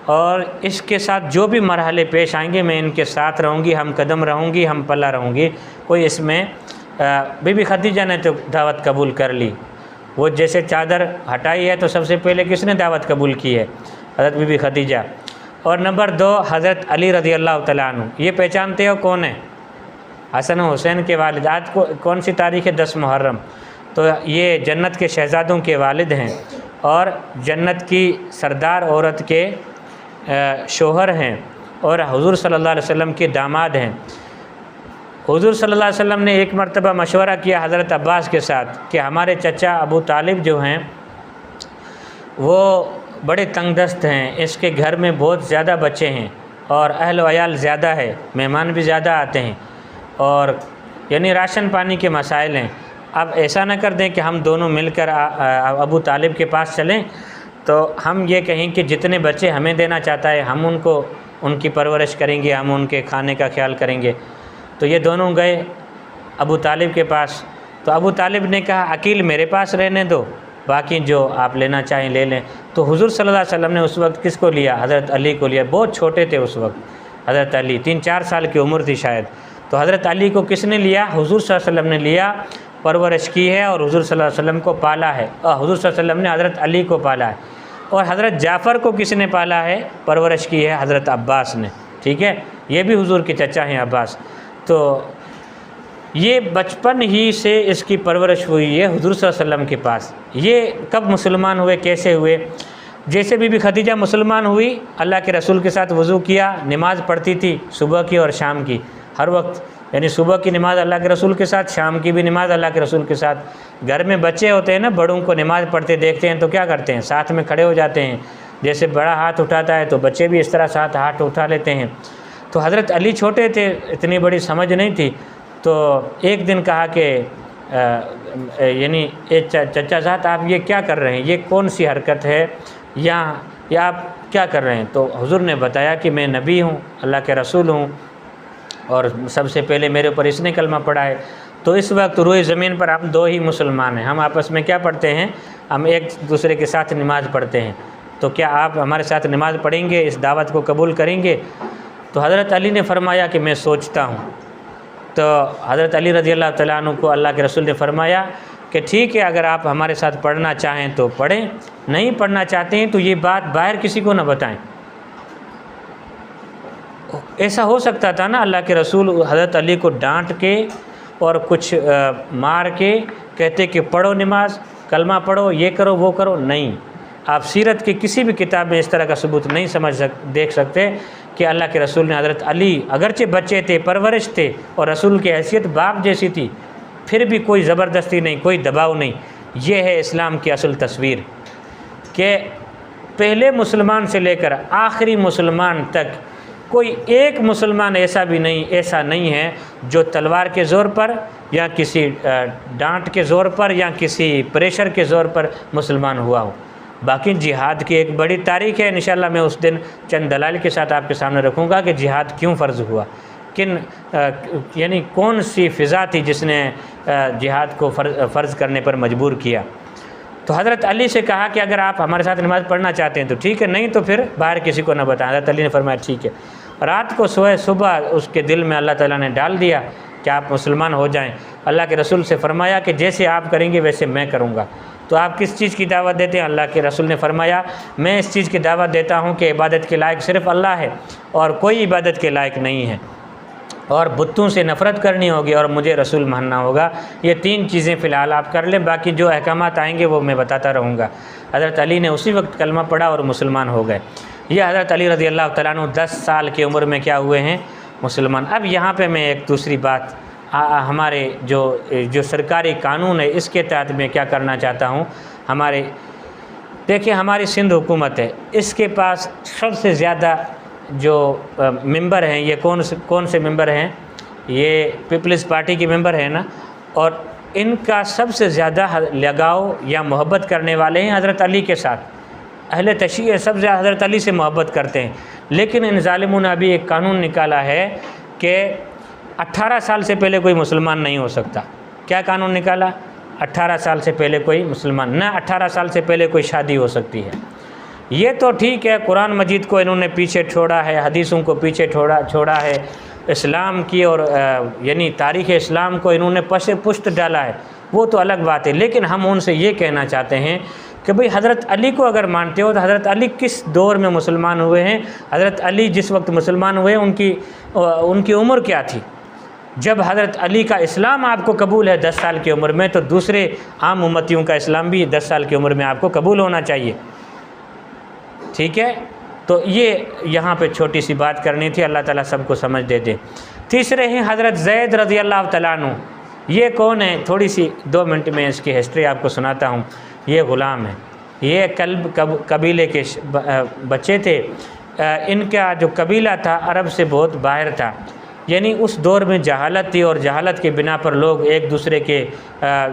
اور اس کے ساتھ جو بھی مرحلے پیش آئیں گے میں ان کے ساتھ رہوں گی، ہم قدم رہوں گی، ہم پلہ رہوں گی۔ کوئی اس میں بی بی خدیجہ نے تو دعوت قبول کر لی، وہ جیسے چادر ہٹائی ہے تو سب سے پہلے کس نے دعوت قبول کی ہے؟ حضرت بی بی خدیجہ۔ اور نمبر 2 حضرت علی رضی اللہ تعالیٰ عنہ۔ یہ پہچانتے ہو کون ہے؟ حسن و حسین کے والد۔ آج کون سی تاریخ ہے؟ 10 محرم۔ تو یہ جنت کے شہزادوں کے والد ہیں، اور جنت کی سردار عورت کے شوہر ہیں، اور حضور صلی اللہ علیہ وسلم کے داماد ہیں۔ حضور صلی اللہ علیہ وسلم نے ایک مرتبہ مشورہ کیا حضرت عباس کے ساتھ کہ ہمارے چچا ابو طالب جو ہیں وہ بڑے تنگ دست ہیں، اس کے گھر میں بہت زیادہ بچے ہیں اور اہل و عیال زیادہ ہے، مہمان بھی زیادہ آتے ہیں، اور یعنی راشن پانی کے مسائل ہیں۔ اب ایسا نہ کر دیں کہ ہم دونوں مل کر ابو طالب کے پاس چلیں، تو ہم یہ کہیں کہ جتنے بچے ہمیں دینا چاہتا ہے ہم ان کی پرورش کریں گے، ہم ان کے کھانے کا خیال کریں گے۔ تو یہ دونوں گئے ابو طالب کے پاس، تو ابو طالب نے کہا عقیل میرے پاس رہنے دو، باقی جو آپ لینا چاہیں لے لیں۔ تو حضور صلی اللہ علیہ وسلم نے اس وقت کس کو لیا؟ حضرت علی کو لیا۔ بہت چھوٹے تھے اس وقت حضرت علی، 3-4 سال کی عمر تھی شاید۔ تو حضرت علی کو کس نے لیا؟ حضور صلی اللہ علیہ وسلم نے لیا، پرورش کی ہے، اور حضور صلی اللہ علیہ وسلم کو پالا ہے، اور حضور صلی اللہ علیہ وسلم نے حضرت علی کو پالا ہے۔ اور حضرت جعفر کو کس نے پالا ہے، پرورش کی ہے؟ حضرت عباس نے، ٹھیک ہے؟ یہ بھی حضور کے چچا ہیں عباس۔ تو یہ بچپن ہی سے اس کی پرورش ہوئی ہے حضور صلی اللہ علیہ وسلم کے پاس۔ یہ کب مسلمان ہوئے، کیسے ہوئے؟ جیسے بی بی خدیجہ مسلمان ہوئی، اللہ کے رسول کے ساتھ وضو کیا، نماز پڑھتی تھی صبح کی اور شام کی، ہر وقت، یعنی صبح کی نماز اللہ کے رسول کے ساتھ، شام کی بھی نماز اللہ کے رسول کے ساتھ۔ گھر میں بچے ہوتے ہیں نا، بڑوں کو نماز پڑھتے دیکھتے ہیں تو کیا کرتے ہیں؟ ساتھ میں کھڑے ہو جاتے ہیں، جیسے بڑا ہاتھ اٹھاتا ہے تو بچے بھی اس طرح ساتھ ہاتھ اٹھا لیتے ہیں۔ تو حضرت علی چھوٹے تھے، اتنی بڑی سمجھ نہیں تھی، تو ایک دن کہا کہ یعنی چچا صاحب آپ یہ کیا کر رہے ہیں، یہ کون سی حرکت ہے یا آپ کیا کر رہے ہیں؟ تو حضور نے بتایا کہ میں نبی ہوں، اللہ کے رسول ہوں، اور سب سے پہلے میرے اوپر اس نے کلمہ پڑھا ہے۔ تو اس وقت روئے زمین پر ہم 2 ہی مسلمان ہیں، ہم آپس میں کیا پڑھتے ہیں؟ ہم ایک دوسرے کے ساتھ نماز پڑھتے ہیں، تو کیا آپ ہمارے ساتھ نماز پڑھیں گے، اس دعوت کو قبول کریں گے؟ تو حضرت علی نے فرمایا کہ میں سوچتا ہوں۔ تو حضرت علی رضی اللہ تعالیٰ عنہ کو اللہ کے رسول نے فرمایا کہ ٹھیک ہے، اگر آپ ہمارے ساتھ پڑھنا چاہیں تو پڑھیں، نہیں پڑھنا چاہتے ہیں تو یہ بات باہر کسی کو نہ بتائیں۔ ایسا ہو سکتا تھا نا، اللہ کے رسول حضرت علی کو ڈانٹ کے اور کچھ مار کے کہتے کہ پڑھو نماز، کلمہ پڑھو، یہ کرو وہ کرو، نہیں۔ آپ سیرت کی کسی بھی کتاب میں اس طرح کا ثبوت نہیں دیکھ سکتے کہ اللہ کے رسول نے حضرت علی، اگرچہ بچے تھے، پرورش تھے، اور رسول کی حیثیت باپ جیسی تھی، پھر بھی کوئی زبردستی نہیں، کوئی دباؤ نہیں۔ یہ ہے اسلام کی اصل تصویر کہ پہلے مسلمان سے لے کر آخری مسلمان تک کوئی ایک مسلمان ایسا نہیں ہے جو تلوار کے زور پر یا کسی ڈانٹ کے زور پر یا کسی پریشر کے زور پر مسلمان ہوا ہو۔ باقی جہاد کی ایک بڑی تاریخ ہے، انشاءاللہ میں اس دن چند دلائل کے ساتھ آپ کے سامنے رکھوں گا کہ جہاد کیوں فرض ہوا، یعنی کون سی فضا تھی جس نے جہاد کو فرض کرنے پر مجبور کیا۔ تو حضرت علی سے کہا کہ اگر آپ ہمارے ساتھ نماز پڑھنا چاہتے ہیں تو ٹھیک ہے، نہیں تو پھر باہر کسی کو نہ بتائیں۔ حضرت علی نے فرمایا ٹھیک ہے۔ رات کو سوئے، صبح اس کے دل میں اللہ تعالیٰ نے ڈال دیا کہ آپ مسلمان ہو جائیں۔ اللہ کے رسول سے فرمایا کہ جیسے آپ کریں گے ویسے میں کروں گا۔ تو آپ کس چیز کی دعوت دیتے ہیں؟ اللہ کے رسول نے فرمایا میں اس چیز کی دعوت دیتا ہوں کہ عبادت کے لائق صرف اللہ ہے اور کوئی عبادت کے لائق نہیں ہے، اور بتوں سے نفرت کرنی ہوگی اور مجھے رسول ماننا ہوگا۔ یہ 3 چیزیں فی الحال آپ کر لیں، باقی جو احکامات آئیں گے وہ میں بتاتا رہوں گا۔ حضرت علی نے اسی وقت کلمہ پڑھا اور مسلمان ہو گئے۔ یہ حضرت علی رضی اللہ تعالیٰ عنہ 10 سال کی عمر میں کیا ہوئے ہیں؟ مسلمان۔ اب یہاں پہ میں ایک دوسری بات ہمارے جو سرکاری قانون ہے اس کے تحت میں کیا کرنا چاہتا ہوں۔ دیکھیں ہماری سندھ حکومت ہے، اس کے پاس سب سے زیادہ جو ممبر ہیں، یہ کون سے ممبر ہیں؟ یہ پیپلز پارٹی کے ممبر ہیں نا، اور ان کا سب سے زیادہ لگاؤ یا محبت کرنے والے ہیں حضرت علی کے ساتھ۔ اہل تشیع سب سے زیادہ حضرت علی سے محبت کرتے ہیں، لیکن ان ظالموں نے ابھی ایک قانون نکالا ہے کہ 18 سال سے پہلے کوئی مسلمان نہیں ہو سکتا۔ کیا قانون نکالا؟ 18 سال سے پہلے کوئی مسلمان نہ، 18 سال سے پہلے کوئی شادی ہو سکتی ہے۔ یہ تو ٹھیک ہے، قرآن مجید کو انہوں نے پیچھے چھوڑا ہے، حدیثوں کو پیچھے چھوڑا ہے، اسلام کی اور یعنی تاریخ اسلام کو انہوں نے پشت ڈالا ہے، وہ تو الگ بات ہے۔ لیکن ہم ان سے یہ کہنا چاہتے ہیں کہ بھئی حضرت علی کو اگر مانتے ہو تو حضرت علی کس دور میں مسلمان ہوئے ہیں؟ حضرت علی جس وقت مسلمان ہوئے ان کی عمر کیا تھی؟ جب حضرت علی کا اسلام آپ کو قبول ہے 10 سال کی عمر میں، تو دوسرے عام امتیوں کا اسلام بھی 10 سال کی عمر میں آپ کو قبول ہونا چاہیے۔ ٹھیک ہے، تو یہ یہاں پہ چھوٹی سی بات کرنی تھی، اللہ تعالیٰ سب کو سمجھ دے دے۔ تیسرے ہیں حضرت زید رضی اللہ تعالیٰ عنہ۔ یہ کون ہے؟ تھوڑی سی 2 منٹ میں اس کی ہسٹری آپ کو سناتا ہوں۔ یہ غلام ہے، یہ قبیلے کے بچے تھے۔ ان کا جو قبیلہ تھا عرب سے بہت باہر تھا، یعنی اس دور میں جہالت تھی، اور جہالت کے بنا پر لوگ ایک دوسرے کے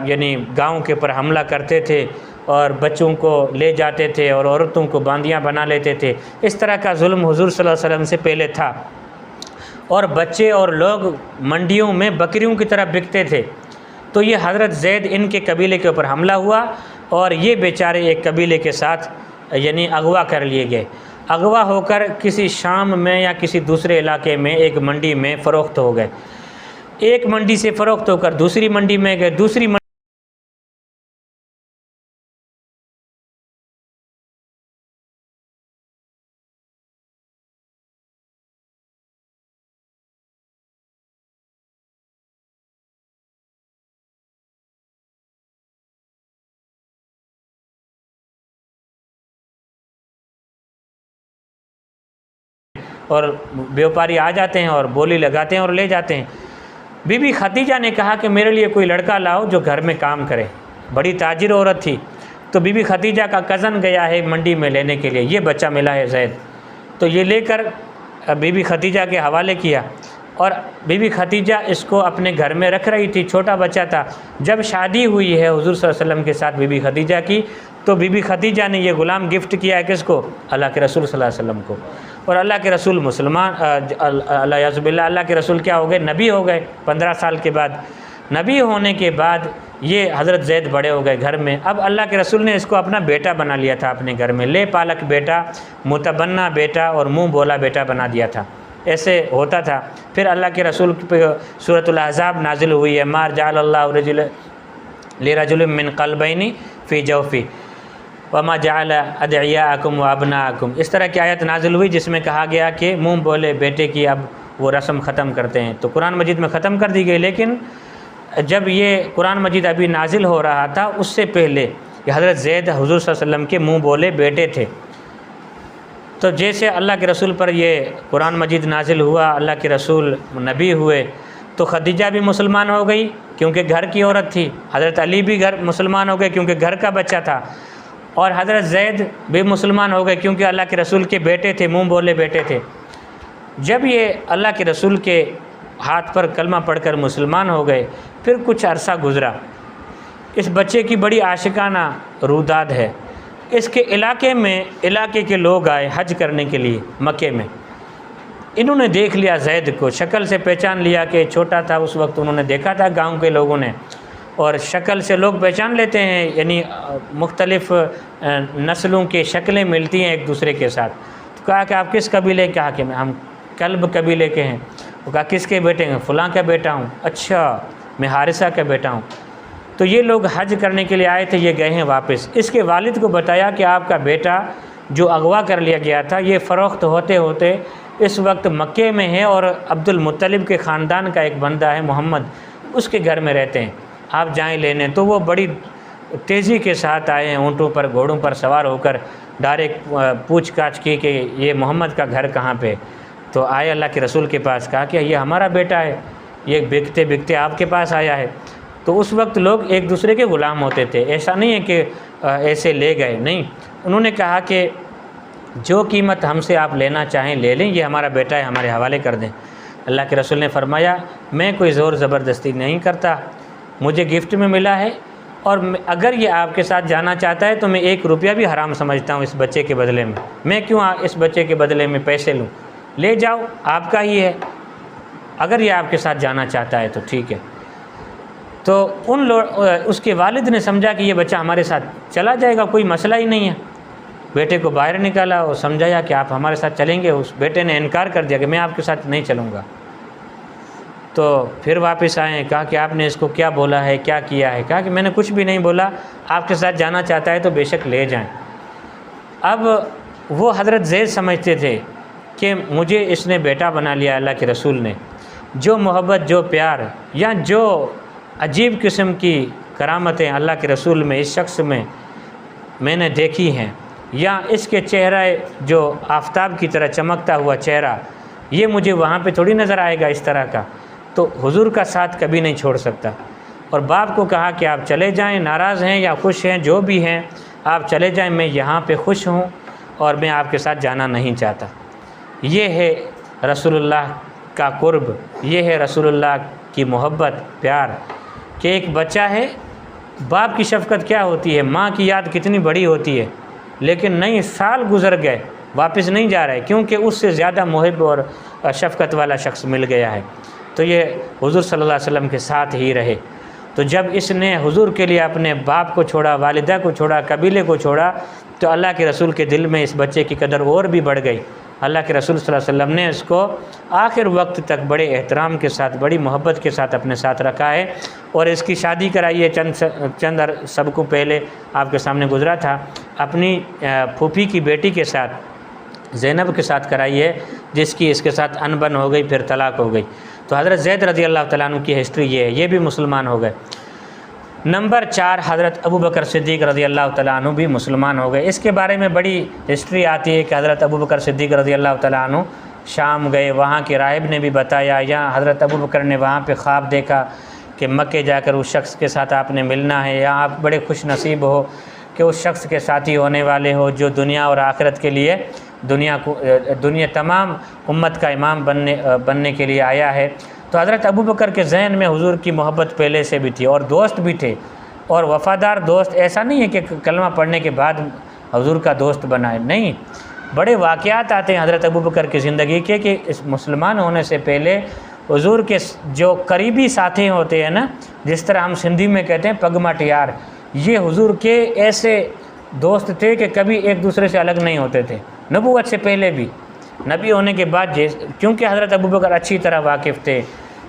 یعنی گاؤں کے پر حملہ کرتے تھے اور بچوں کو لے جاتے تھے اور عورتوں کو باندیاں بنا لیتے تھے۔ اس طرح کا ظلم حضور صلی اللہ علیہ وسلم سے پہلے تھا، اور بچے اور لوگ منڈیوں میں بکریوں کی طرح بکتے تھے۔ تو یہ حضرت زید ان کے قبیلے کے اوپر حملہ ہوا، اور یہ بیچارے ایک قبیلے کے ساتھ یعنی اغوا کر لیے گئے۔ اغوا ہو کر کسی شام میں یا کسی دوسرے علاقے میں ایک منڈی میں فروخت ہو گئے۔ ایک منڈی سے فروخت ہو کر دوسری منڈی میں گئے، دوسری منڈی اور بیوپاری آ جاتے ہیں اور بولی لگاتے ہیں اور لے جاتے ہیں۔ بی بی خدیجہ نے کہا کہ میرے لیے کوئی لڑکا لاؤ جو گھر میں کام کرے۔ بڑی تاجر عورت تھی، تو بی بی خدیجہ کا کزن گیا ہے منڈی میں لینے کے لیے، یہ بچہ ملا ہے زید، تو یہ لے کر بی بی خدیجہ کے حوالے کیا، اور بی بی خدیجہ اس کو اپنے گھر میں رکھ رہی تھی، چھوٹا بچہ تھا۔ جب شادی ہوئی ہے حضور صلی اللہ علیہ وسلم کے ساتھ بی بی خدیجہ کی، تو بی بی خدیجہ نے یہ غلام گفٹ کیا ہے کس کو؟ اللہ کے رسول صلی اللہ علیہ وسلم کو۔ اور اللہ کے رسول مسلمان اللہ باللہ اللہ کے رسول کیا ہو گئے؟ نبی ہو گئے 15 سال کے بعد۔ نبی ہونے کے بعد یہ حضرت زید بڑے ہو گئے گھر میں۔ اب اللہ کے رسول نے اس کو اپنا بیٹا بنا لیا تھا، اپنے گھر میں لے پالک بیٹا، متبنہ بیٹا اور منہ بولا بیٹا بنا دیا تھا، ایسے ہوتا تھا۔ پھر اللہ کے رسول پہ سورۃ الاحزاب نازل ہوئی ہے، مار جعل اللہ لرجل من قلبین فی جوفی وما جعل ادعیاءکم وابناءکم، اس طرح کی آیت نازل ہوئی جس میں کہا گیا کہ منہ بولے بیٹے کی اب وہ رسم ختم کرتے ہیں، تو قرآن مجید میں ختم کر دی گئی۔ لیکن جب یہ قرآن مجید ابھی نازل ہو رہا تھا اس سے پہلے یہ حضرت زید حضور صلی اللہ علیہ وسلم کے منہ بولے بیٹے تھے۔ تو جیسے اللہ کے رسول پر یہ قرآن مجید نازل ہوا، اللہ کے رسول نبی ہوئے، تو خدیجہ بھی مسلمان ہو گئی کیونکہ گھر کی عورت تھی، حضرت علی بھی مسلمان ہو گئے کیونکہ گھر کا بچہ تھا، اور حضرت زید بھی مسلمان ہو گئے کیونکہ اللہ کے رسول کے بیٹے تھے، منہ بولے بیٹے تھے۔ جب یہ اللہ کے رسول کے ہاتھ پر کلمہ پڑھ کر مسلمان ہو گئے، پھر کچھ عرصہ گزرا، اس بچے کی بڑی عاشقانہ روداد ہے۔ اس کے علاقے کے لوگ آئے حج کرنے کے لیے مکے میں، انہوں نے دیکھ لیا زید کو، شکل سے پہچان لیا کہ چھوٹا تھا اس وقت، انہوں نے دیکھا تھا گاؤں کے لوگوں نے، اور شکل سے لوگ پہچان لیتے ہیں، یعنی مختلف نسلوں کی شکلیں ملتی ہیں ایک دوسرے کے ساتھ۔ تو کہا کہ آپ کس قبیلے کے؟ کہا کہ ہم کلب قبیلے کے ہیں۔ وہ کہا کس کے بیٹے ہیں؟ فلاں کا بیٹا ہوں۔ اچھا، میں حارثہ کا بیٹا ہوں۔ تو یہ لوگ حج کرنے کے لیے آئے تھے، یہ گئے ہیں واپس۔ اس کے والد کو بتایا کہ آپ کا بیٹا جو اغوا کر لیا گیا تھا، یہ فروخت ہوتے ہوتے اس وقت مکے میں ہے، اور عبد المطلب کے خاندان کا ایک بندہ ہے محمد، اس کے گھر میں رہتے ہیں، آپ جائیں لینے۔ تو وہ بڑی تیزی کے ساتھ آئے ہیں، اونٹوں پر گھوڑوں پر سوار ہو کر، ڈائریکٹ پوچھ گچھ کی کہ یہ محمد کا گھر کہاں پہ۔ تو آئے اللہ کے رسول کے پاس، کہا کہ یہ ہمارا بیٹا ہے، یہ بکتے بکتے آپ کے پاس آیا ہے۔ تو اس وقت لوگ ایک دوسرے کے غلام ہوتے تھے، ایسا نہیں ہے کہ ایسے لے گئے، نہیں، انہوں نے کہا کہ جو قیمت ہم سے آپ لینا چاہیں لے لیں، یہ ہمارا بیٹا ہے، ہمارے حوالے کر دیں۔ اللہ کے رسول نے فرمایا میں کوئی زور زبردستی نہیں کرتا، مجھے گفٹ میں ملا ہے، اور اگر یہ آپ کے ساتھ جانا چاہتا ہے تو میں 1 روپیہ بھی حرام سمجھتا ہوں اس بچے کے بدلے میں کیوں اس بچے کے بدلے میں پیسے لوں؟ لے جاؤ، آپ کا ہی ہے، اگر یہ آپ کے ساتھ جانا چاہتا ہے تو ٹھیک ہے۔ تو اس کے والد نے سمجھا کہ یہ بچہ ہمارے ساتھ چلا جائے گا، کوئی مسئلہ ہی نہیں ہے۔ بیٹے کو باہر نکالا اور سمجھایا کہ آپ ہمارے ساتھ چلیں گے۔ اس بیٹے نے انکار کر دیا کہ میں آپ کے ساتھ نہیں چلوں گا۔ تو پھر واپس آئے، کہا کہ آپ نے اس کو کیا بولا ہے، کیا کیا ہے؟ کہا کہ میں نے کچھ بھی نہیں بولا، آپ کے ساتھ جانا چاہتا ہے تو بے شک لے جائیں۔ اب وہ حضرت زید سمجھتے تھے کہ مجھے اس نے بیٹا بنا لیا اللہ کے رسول نے، جو محبت، جو پیار، یا جو عجیب قسم کی کرامتیں اللہ کے رسول میں اس شخص میں نے دیکھی ہیں، یا اس کے چہرہ جو آفتاب کی طرح چمکتا ہوا چہرہ، یہ مجھے وہاں پہ تھوڑی نظر آئے گا اس طرح کا، تو حضور کا ساتھ کبھی نہیں چھوڑ سکتا۔ اور باپ کو کہا کہ آپ چلے جائیں، ناراض ہیں یا خوش ہیں جو بھی ہیں آپ چلے جائیں، میں یہاں پہ خوش ہوں اور میں آپ کے ساتھ جانا نہیں چاہتا۔ یہ ہے رسول اللہ کا قرب، یہ ہے رسول اللہ کی محبت، پیار، کہ ایک بچہ ہے، باپ کی شفقت کیا ہوتی ہے، ماں کی یاد کتنی بڑی ہوتی ہے، لیکن نہیں، سال گزر گئے واپس نہیں جا رہے کیونکہ اس سے زیادہ محب اور شفقت والا شخص مل گیا ہے۔ تو یہ حضور صلی اللہ علیہ وسلم کے ساتھ ہی رہے۔ تو جب اس نے حضور کے لیے اپنے باپ کو چھوڑا، والدہ کو چھوڑا، قبیلے کو چھوڑا، تو اللہ کے رسول کے دل میں اس بچے کی قدر اور بھی بڑھ گئی۔ اللہ کے رسول صلی اللہ علیہ وسلم نے اس کو آخر وقت تک بڑے احترام کے ساتھ، بڑی محبت کے ساتھ اپنے ساتھ رکھا ہے، اور اس کی شادی کرائی ہے چند سبقوں پہلے آپ کے سامنے گزرا تھا، اپنی پھوپھی کی بیٹی کے ساتھ، زینب کے ساتھ کرائی ہے، جس کی اس کے ساتھ انبن ہو گئی، پھر طلاق ہو گئی۔ تو حضرت زید رضی اللہ تعالیٰ عنہ کی ہسٹری یہ ہے، یہ بھی مسلمان ہو گئے۔ نمبر 4، حضرت ابوبکر صدیق رضی اللہ تعالیٰ عنہ بھی مسلمان ہو گئے۔ اس کے بارے میں بڑی ہسٹری آتی ہے کہ حضرت ابوبکر صدیق رضی اللہ تعالیٰ عنہ شام گئے، وہاں کے راہب نے بھی بتایا، یا حضرت ابوبکر نے وہاں پہ خواب دیکھا کہ مکے جا کر اس شخص کے ساتھ آپ نے ملنا ہے، یا آپ بڑے خوش نصیب ہو کہ اس شخص کے ساتھی ہونے والے ہو جو دنیا اور آخرت کے لیے دنیا تمام امت کا امام بننے کے لیے آیا ہے۔ تو حضرت ابوبکر کے ذہن میں حضور کی محبت پہلے سے بھی تھی، اور دوست بھی تھے، اور وفادار دوست۔ ایسا نہیں ہے کہ کلمہ پڑھنے کے بعد حضور کا دوست بنائے، نہیں، بڑے واقعات آتے ہیں حضرت ابوبکر کی زندگی کے کہ اس مسلمان ہونے سے پہلے حضور کے جو قریبی ساتھی ہوتے ہیں نا، جس طرح ہم سندھی میں کہتے ہیں پگما ٹیار، یہ حضور کے ایسے دوست تھے کہ کبھی ایک دوسرے سے الگ نہیں ہوتے تھے، نبوت سے پہلے بھی، نبی ہونے کے بعد، کیونکہ حضرت ابوبکر اچھی طرح واقف تھے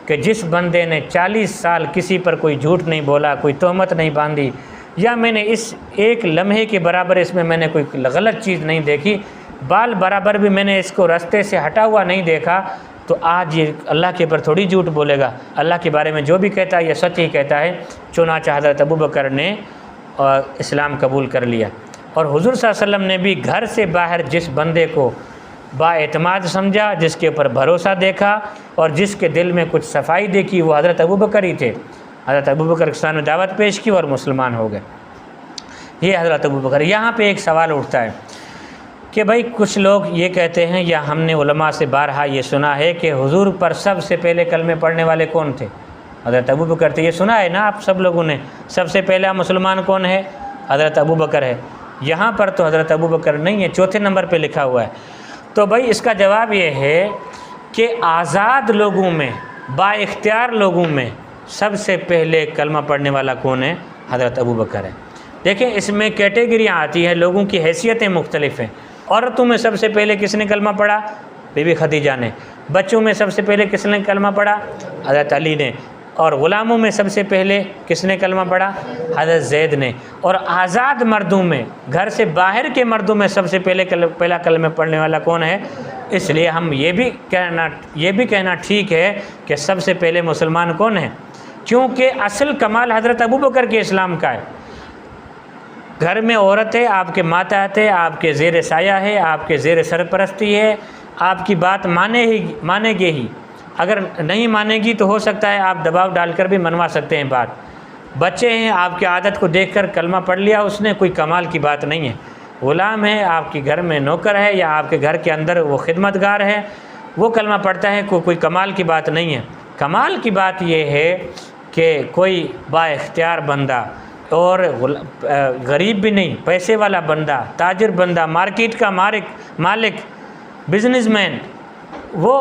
کہ جس بندے نے 40 سال کسی پر کوئی جھوٹ نہیں بولا، کوئی تہمت نہیں باندھی، یا میں نے اس ایک لمحے کے برابر اس میں نے کوئی غلط چیز نہیں دیکھی، بال برابر بھی میں نے اس کو راستے سے ہٹا ہوا نہیں دیکھا، تو آج یہ اللہ کے پر تھوڑی جھوٹ بولے گا، اللہ کے بارے میں جو بھی کہتا ہے یہ سچ ہی کہتا ہے۔ چنانچہ حضرت ابوبکر نے اسلام قبول کر لیا، اور حضور صلی اللہ علیہ وسلم نے بھی گھر سے باہر جس بندے کو بااعتماد سمجھا، جس کے اوپر بھروسہ دیکھا اور جس کے دل میں کچھ صفائی دیکھی، وہ حضرت ابوبکر ہی تھے۔ حضرت ابوبکر کے سامنے دعوت پیش کی اور مسلمان ہو گئے۔ یہ حضرت ابوبکر۔ یہاں پہ ایک سوال اٹھتا ہے کہ بھائی کچھ لوگ یہ کہتے ہیں، یا ہم نے علماء سے بارہا یہ سنا ہے کہ حضور پر سب سے پہلے کلمے پڑھنے والے کون تھے؟ حضرت ابوبکر تھے۔ یہ سنا ہے نا آپ سب لوگوں نے، سب سے پہلا مسلمان کون ہے؟ حضرت ابوبکر ہے۔ یہاں پر تو حضرت ابوبکر نہیں ہے، چوتھے نمبر پہ لکھا ہوا ہے۔ تو بھائی اس کا جواب یہ ہے کہ آزاد لوگوں میں، با اختیار لوگوں میں سب سے پہلے کلمہ پڑھنے والا کون ہے؟ حضرت ابوبکر ہے۔ دیکھیں اس میں کیٹیگریاں آتی ہیں، لوگوں کی حیثیتیں مختلف ہیں۔ عورتوں میں سب سے پہلے کس نے کلمہ پڑھا؟ بی بی خدیجہ نے۔ بچوں میں سب سے پہلے کس نے کلمہ پڑھا؟ حضرت علی نے۔ اور غلاموں میں سب سے پہلے کس نے کلمہ پڑھا؟ حضرت زید نے۔ اور آزاد مردوں میں، گھر سے باہر کے مردوں میں سب سے پہلا کلمہ پڑھنے والا کون ہے؟ اس لیے ہم یہ بھی کہنا ٹھیک ہے کہ سب سے پہلے مسلمان کون ہے، کیونکہ اصل کمال حضرت ابوبکر کے اسلام کا ہے۔ گھر میں عورت ہے، آپ کے ماتحت ہے، آپ کے زیر سایہ ہے، آپ کے زیر سرپرستی ہے، آپ کی بات مانے گی ہی۔ اگر نہیں مانے گی تو ہو سکتا ہے آپ دباؤ ڈال کر بھی منوا سکتے ہیں بات۔ بچے ہیں، آپ کی عادت کو دیکھ کر کلمہ پڑھ لیا اس نے، کوئی کمال کی بات نہیں ہے۔ غلام ہے، آپ کے گھر میں نوکر ہے، یا آپ کے گھر کے اندر وہ خدمت گار ہے، وہ کلمہ پڑھتا ہے، کوئی کمال کی بات نہیں ہے۔ کمال کی بات یہ ہے کہ کوئی با اختیار بندہ، اور غریب بھی نہیں، پیسے والا بندہ، تاجر بندہ، مارکیٹ کا مالک، بزنس مین، وہ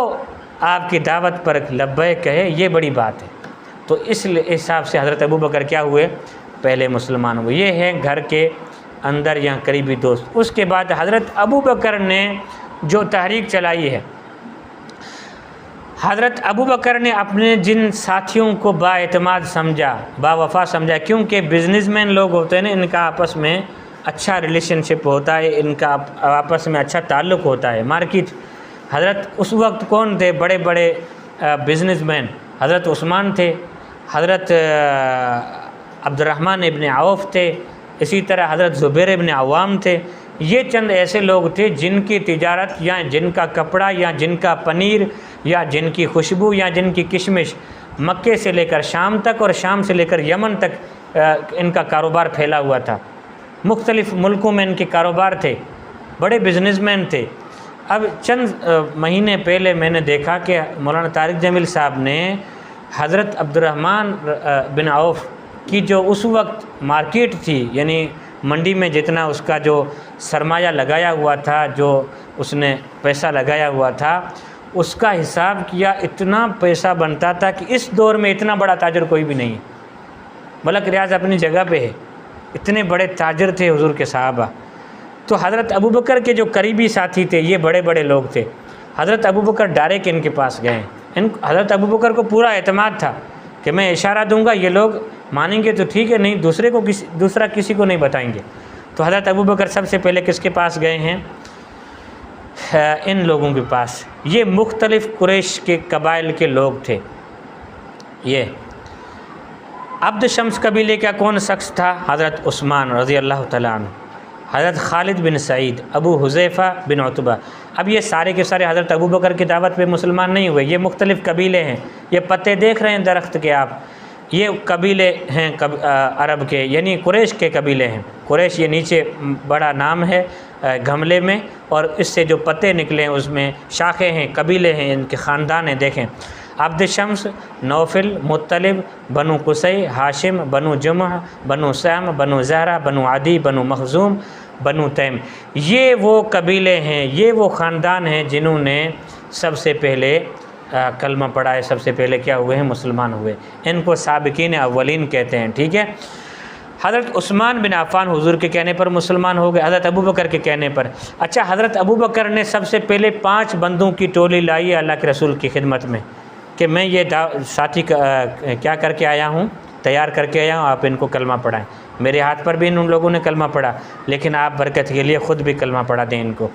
آپ کی دعوت پر لبیک کہے، یہ بڑی بات ہے۔ تو اس حساب سے حضرت ابوبکر کیا ہوئے؟ پہلے مسلمان ہوئے۔ یہ ہیں گھر کے اندر یا قریبی دوست۔ اس کے بعد حضرت ابوبکر نے جو تحریک چلائی ہے، حضرت ابوبکر نے اپنے جن ساتھیوں کو با اعتماد سمجھا، با وفا سمجھا، کیونکہ بزنس مین لوگ ہوتے ہیں نا، ان کا آپس میں اچھا ریلیشن شپ ہوتا ہے، ان کا آپس میں اچھا تعلق ہوتا ہے۔ مارکیٹ حضرت اس وقت کون تھے؟ بڑے بڑے بزنس مین حضرت عثمان تھے، حضرت عبد الرحمن ابن عوف تھے، اسی طرح حضرت زبیر ابن عوام تھے۔ یہ چند ایسے لوگ تھے جن کی تجارت، یا جن کا کپڑا، یا جن کا پنیر، یا جن کی خوشبو، یا جن کی کشمش مکے سے لے کر شام تک، اور شام سے لے کر یمن تک ان کا کاروبار پھیلا ہوا تھا۔ مختلف ملکوں میں ان کے کاروبار تھے، بڑے بزنس مین تھے۔ اب چند مہینے پہلے میں نے دیکھا کہ مولانا طارق جمیل صاحب نے حضرت عبد الرحمن بن عوف کی جو اس وقت مارکیٹ تھی، یعنی منڈی میں جتنا اس کا جو سرمایہ لگایا ہوا تھا، جو اس نے پیسہ لگایا ہوا تھا، اس کا حساب کیا، اتنا پیسہ بنتا تھا کہ اس دور میں اتنا بڑا تاجر کوئی بھی نہیں ہے۔ ملک ریاض اپنی جگہ پہ ہے، اتنے بڑے تاجر تھے حضور کے صحابہ۔ تو حضرت ابوبکر کے جو قریبی ساتھی تھے، یہ بڑے بڑے لوگ تھے۔ حضرت ابوبکر ڈائریکٹ ان کے پاس گئے۔ حضرت ابوبکر کو پورا اعتماد تھا کہ میں اشارہ دوں گا، یہ لوگ مانیں گے تو ٹھیک ہے، نہیں دوسرا کسی کو نہیں بتائیں گے۔ تو حضرت ابوبکر سب سے پہلے کس کے پاس گئے ہیں؟ ان لوگوں کے پاس۔ یہ مختلف قریش کے قبائل کے لوگ تھے۔ یہ عبد شمس قبیلے کا کون شخص تھا؟ حضرت عثمان رضی اللہ تعالیٰ عنہ، حضرت خالد بن سعید، ابو حذیفہ بن عتبہ۔ اب یہ سارے کے سارے حضرت ابوبکر کی دعوت پہ مسلمان نہیں ہوئے، یہ مختلف قبیلے ہیں۔ یہ پتے دیکھ رہے ہیں درخت کے آپ، یہ قبیلے ہیں عرب کے، یعنی قریش کے قبیلے ہیں۔ قریش یہ نیچے بڑا نام ہے گھملے میں، اور اس سے جو پتے نکلے ہیں اس میں شاخیں ہیں، قبیلے ہیں، ان کے خاندان ہیں۔ دیکھیں، عبد شمس، نوفل، مطلب، بنو قصی، ہاشم، بنو جمح، بنو سہم، بنو زہرہ، بنو عدی، بنو مخزوم، بنو تیم۔ یہ وہ قبیلے ہیں، یہ وہ خاندان ہیں جنہوں نے سب سے پہلے کلمہ پڑھا ہے، سب سے پہلے کیا ہوئے ہیں؟ مسلمان ہوئے۔ ان کو سابقین اولین کہتے ہیں، ٹھیک ہے۔ حضرت عثمان بن عفان حضور کے کہنے پر مسلمان ہو گئے، حضرت ابوبکر کے کہنے پر۔ اچھا، حضرت ابوبکر نے سب سے پہلے 5 بندوں کی ٹولی لائی ہے اللہ کے رسول کی خدمت میں کہ میں یہ ساتھی کیا کر کے آیا ہوں، تیار کر کے آیا ہوں، آپ ان کو کلمہ پڑھائیں۔ میرے ہاتھ پر بھی ان لوگوں نے کلمہ پڑھا، لیکن آپ برکت کے لیے خود بھی کلمہ پڑھا دیں ان کو۔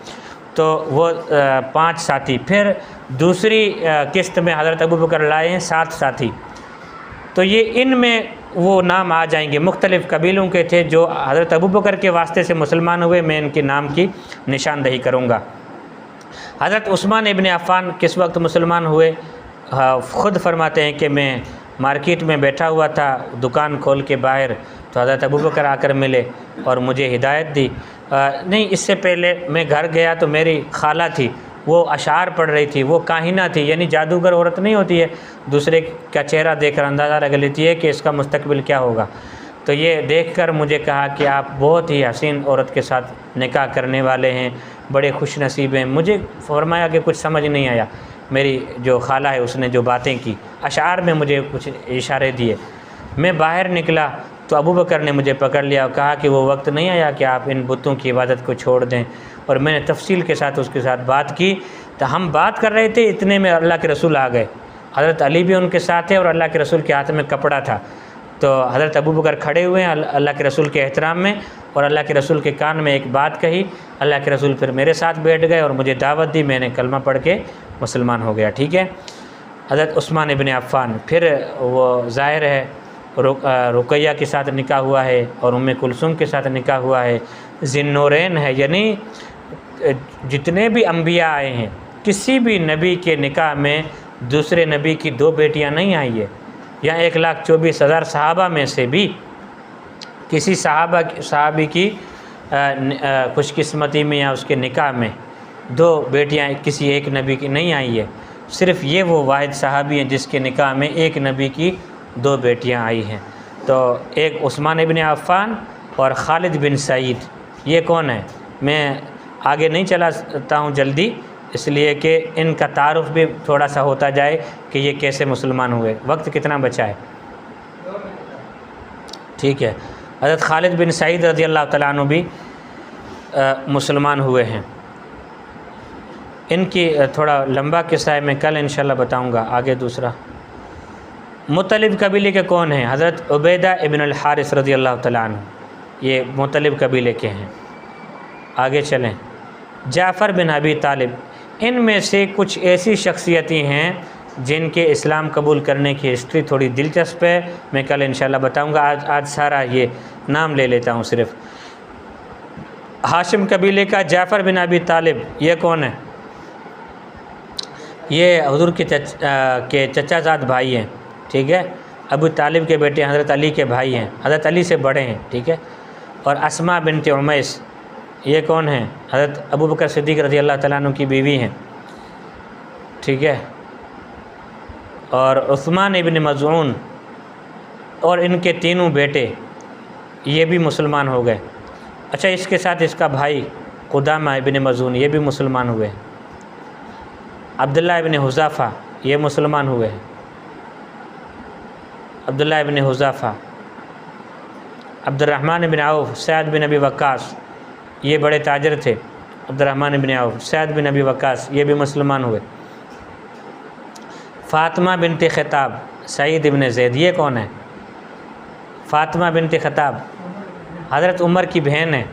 تو وہ 5 ساتھی، پھر دوسری قسط میں حضرت ابوبکر لائے ہیں 7 ساتھی۔ تو یہ ان میں وہ نام آ جائیں گے، مختلف قبیلوں کے تھے جو حضرت ابوبکر کے واسطے سے مسلمان ہوئے، میں ان کے نام کی نشاندہی کروں گا۔ حضرت عثمان ابن عفان کس وقت مسلمان ہوئے؟ خود فرماتے ہیں کہ میں مارکیٹ میں بیٹھا ہوا تھا دکان کھول کے باہر، تو حضرت ابوبکر آ کر ملے اور مجھے ہدایت دی۔ نہیں، اس سے پہلے میں گھر گیا تو میری خالہ تھی، وہ اشعار پڑھ رہی تھی، وہ کاہنہ تھی، یعنی جادوگر عورت نہیں ہوتی ہے، دوسرے کا چہرہ دیکھ کر اندازہ لگا لیتی ہے کہ اس کا مستقبل کیا ہوگا۔ تو یہ دیکھ کر مجھے کہا کہ آپ بہت ہی حسین عورت کے ساتھ نکاح کرنے والے ہیں، بڑے خوش نصیب ہیں۔ مجھے فرمایا کہ کچھ سمجھ نہیں آیا، میری جو خالہ ہے اس نے جو باتیں کی، اشعار میں مجھے کچھ اشارے دیے۔ میں باہر نکلا تو ابوبکر نے مجھے پکڑ لیا اور کہا کہ وہ وقت نہیں آیا کہ آپ ان بتوں کی عبادت کو چھوڑ دیں، اور میں نے تفصیل کے ساتھ اس کے ساتھ بات کی۔ تو ہم بات کر رہے تھے، اتنے میں اللہ کے رسول آ گئے، حضرت علی بھی ان کے ساتھ ہے اور اللہ کے رسول کے ہاتھ میں کپڑا تھا۔ تو حضرت ابوبکر کھڑے ہوئے ہیں اللہ کے رسول کے احترام میں، اور اللہ کے رسول کے کان میں ایک بات کہی، اللہ کے رسول پھر میرے ساتھ بیٹھ گئے اور مجھے دعوت دی، میں نے کلمہ پڑھ کے مسلمان ہو گیا۔ ٹھیک ہے، حضرت عثمان ابن عفان، پھر وہ ظاہر ہے رقیہ کے ساتھ نکاح ہوا ہے اور ام کلثوم کے ساتھ نکاح ہوا ہے۔ ذی النورین ہے، یعنی جتنے بھی انبیاء آئے ہیں کسی بھی نبی کے نکاح میں دوسرے نبی کی 2 بیٹیاں نہیں آئی ہے، یا 1,24,000 صحابہ میں سے بھی کسی صحابی کی خوش قسمتی میں یا اس کے نکاح میں 2 بیٹیاں کسی ایک نبی کی نہیں آئی ہے، صرف یہ وہ واحد صحابی ہیں جس کے نکاح میں ایک نبی کی 2 بیٹیاں آئی ہیں۔ تو ایک عثمان ابن عفان اور خالد بن سعید، یہ کون ہے؟ میں آگے نہیں چلاتا ہوں جلدی، اس لیے کہ ان کا تعارف بھی تھوڑا سا ہوتا جائے کہ یہ کیسے مسلمان ہوئے۔ وقت کتنا بچا ہے؟ ٹھیک ہے، حضرت خالد بن سعید رضی اللہ تعالیٰ عنہ بھی مسلمان ہوئے ہیں۔ ان کی تھوڑا لمبا قصہ ہے، میں کل انشاءاللہ بتاؤں گا۔ آگے دوسرا، مطلب قبیلے کے کون ہیں؟ حضرت عبیدہ ابن الحارث رضی اللہ تعالیٰ عنہ، یہ مطلب قبیلے کے ہیں۔ آگے چلیں، جعفر بن ابی طالب، ان میں سے کچھ ایسی شخصیتیں ہیں جن کے اسلام قبول کرنے کی ہسٹری تھوڑی دلچسپ ہے، میں کل انشاءاللہ بتاؤں گا۔ آج سارا یہ نام لے لیتا ہوں صرف۔ ہاشم قبیلے کا جعفر بن ابی طالب، یہ کون ہے؟ یہ حضور کے چچا زاد بھائی ہیں، ٹھیک ہے، ابو طالب کے بیٹے حضرت علی کے بھائی ہیں، حضرت علی سے بڑے ہیں، ٹھیک ہے۔ اور اسماء بنت عمیس، یہ کون ہیں؟ حضرت ابوبکر صدیق رضی اللہ تعالیٰ عنہ کی بیوی ہیں، ٹھیک ہے۔ اور عثمان ابن مظعون اور ان کے 3 بیٹے، یہ بھی مسلمان ہو گئے۔ اچھا، اس کے ساتھ اس کا بھائی قدامہ ابن مظعون، یہ بھی مسلمان ہوئے۔ عبداللہ ابن حذافہ، یہ مسلمان ہوئے۔ عبداللہ ابن حذافہ، عبد الرحمن بن عوف، سعد بن ابی وقاص، یہ بڑے تاجر تھے، عبد الرحمن بن عوف، سعد بن ابی وقاص، یہ بھی مسلمان ہوئے۔ فاطمہ بنت خطاب، سعید بن زید، یہ کون ہے؟ فاطمہ بنت خطاب حضرت عمر کی بہن ہے،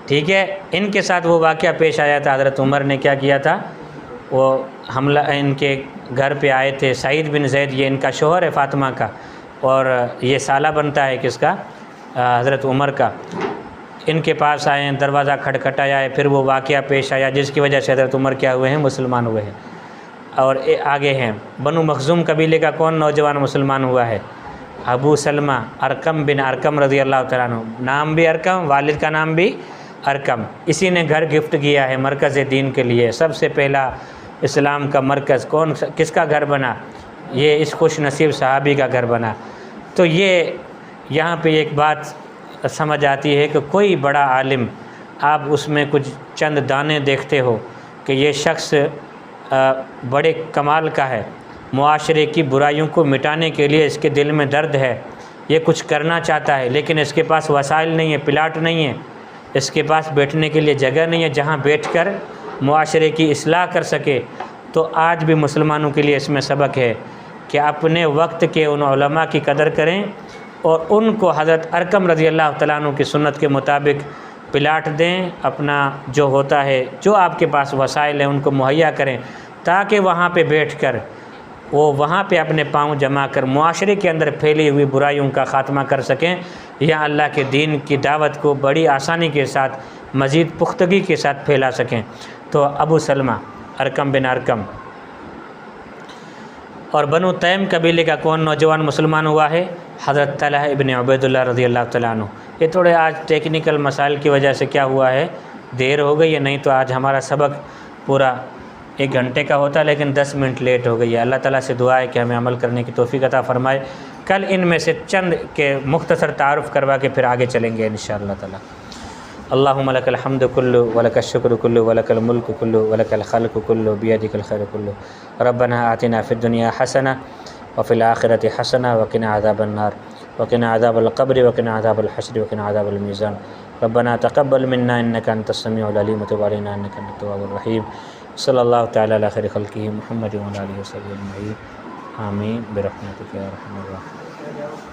ٹھیک ہے۔ ان کے ساتھ وہ واقعہ پیش آیا تھا، حضرت عمر نے کیا کیا تھا، وہ حملہ ان کے گھر پہ آئے تھے۔ سعید بن زید یہ ان کا شوہر ہے فاطمہ کا، اور یہ سالہ بنتا ہے کس کا؟ حضرت عمر کا۔ ان کے پاس آئے ہیں، دروازہ کھٹکھٹایا ہے، پھر وہ واقعہ پیش آیا جس کی وجہ سے حضرت عمر کیا ہوئے ہیں؟ مسلمان ہوئے ہیں۔ اور آگے ہیں، بنو مخزوم قبیلے کا کون نوجوان مسلمان ہوا ہے؟ ابو سلمہ ارقم بن ارقم رضی اللہ تعالیٰ عنہ، نام بھی ارقم، والد کا نام بھی ارقم۔ اسی نے گھر گفٹ کیا ہے مرکز دین کے لیے، سب سے پہلا اسلام کا مرکز کس کا گھر بنا؟ یہ اس خوش نصیب صحابی کا گھر بنا۔ تو یہ یہاں پہ ایک بات سمجھ آتی ہے کہ کوئی بڑا عالم، آپ اس میں کچھ چند دانے دیکھتے ہو کہ یہ شخص بڑے کمال کا ہے، معاشرے کی برائیوں کو مٹانے کے لیے اس کے دل میں درد ہے، یہ کچھ کرنا چاہتا ہے، لیکن اس کے پاس وسائل نہیں ہے، پلاٹ نہیں ہے، اس کے پاس بیٹھنے کے لیے جگہ نہیں ہے جہاں بیٹھ کر معاشرے کی اصلاح کر سکے۔ تو آج بھی مسلمانوں کے لیے اس میں سبق ہے کہ اپنے وقت کے ان علماء کی قدر کریں اور ان کو حضرت ارقم رضی اللہ تعالیٰ عنہ کی سنت کے مطابق پلاٹ دیں، اپنا جو ہوتا ہے، جو آپ کے پاس وسائل ہیں ان کو مہیا کریں، تاکہ وہاں پہ بیٹھ کر وہ وہاں پہ اپنے پاؤں جما کر معاشرے کے اندر پھیلی ہوئی برائیوں کا خاتمہ کر سکیں، یا اللہ کے دین کی دعوت کو بڑی آسانی کے ساتھ، مزید پختگی کے ساتھ پھیلا سکیں۔ تو ابو سلمہ ارکم بن ارکم اور بنو تیم قبیلے کا کون نوجوان مسلمان ہوا ہے؟ حضرت طلحہ ابن عبید اللہ رضی اللہ تعالیٰ عنہ۔ یہ تھوڑے آج ٹیکنیکل مسائل کی وجہ سے کیا ہوا ہے، دیر ہو گئی ہے، نہیں تو آج ہمارا سبق پورا 1 گھنٹے کا ہوتا، لیکن 10 منٹ لیٹ ہو گئی ہے۔ اللہ تعالیٰ سے دعا ہے کہ ہمیں عمل کرنے کی توفیق عطا فرمائے۔ کل ان میں سے چند کے مختصر تعارف کروا کے پھر آگے چلیں گے انشاءاللہ تعالیٰ۔ اللہم لک الحمد کلو ولک الشکر کلو ولک الملک کلو ولک الخلق کلو بیدک الخیر کلو ربنا آتنا فی الدنیا حسنہ وفی الآخرۃ حسنہ وقنا عذاب النار وقنا عذاب القبر وقنا عذاب الحشر وقنا عذاب المیزان ربنا تقبل منا انک انت السمیع العلیم وتب علینا انک انت التواب الرحیم صلی اللہ تعالی علی خیر خلقہ محمد وعلی آلہ وصحبہ اجمعین آمین برحمتک یا ارحم الراحمین۔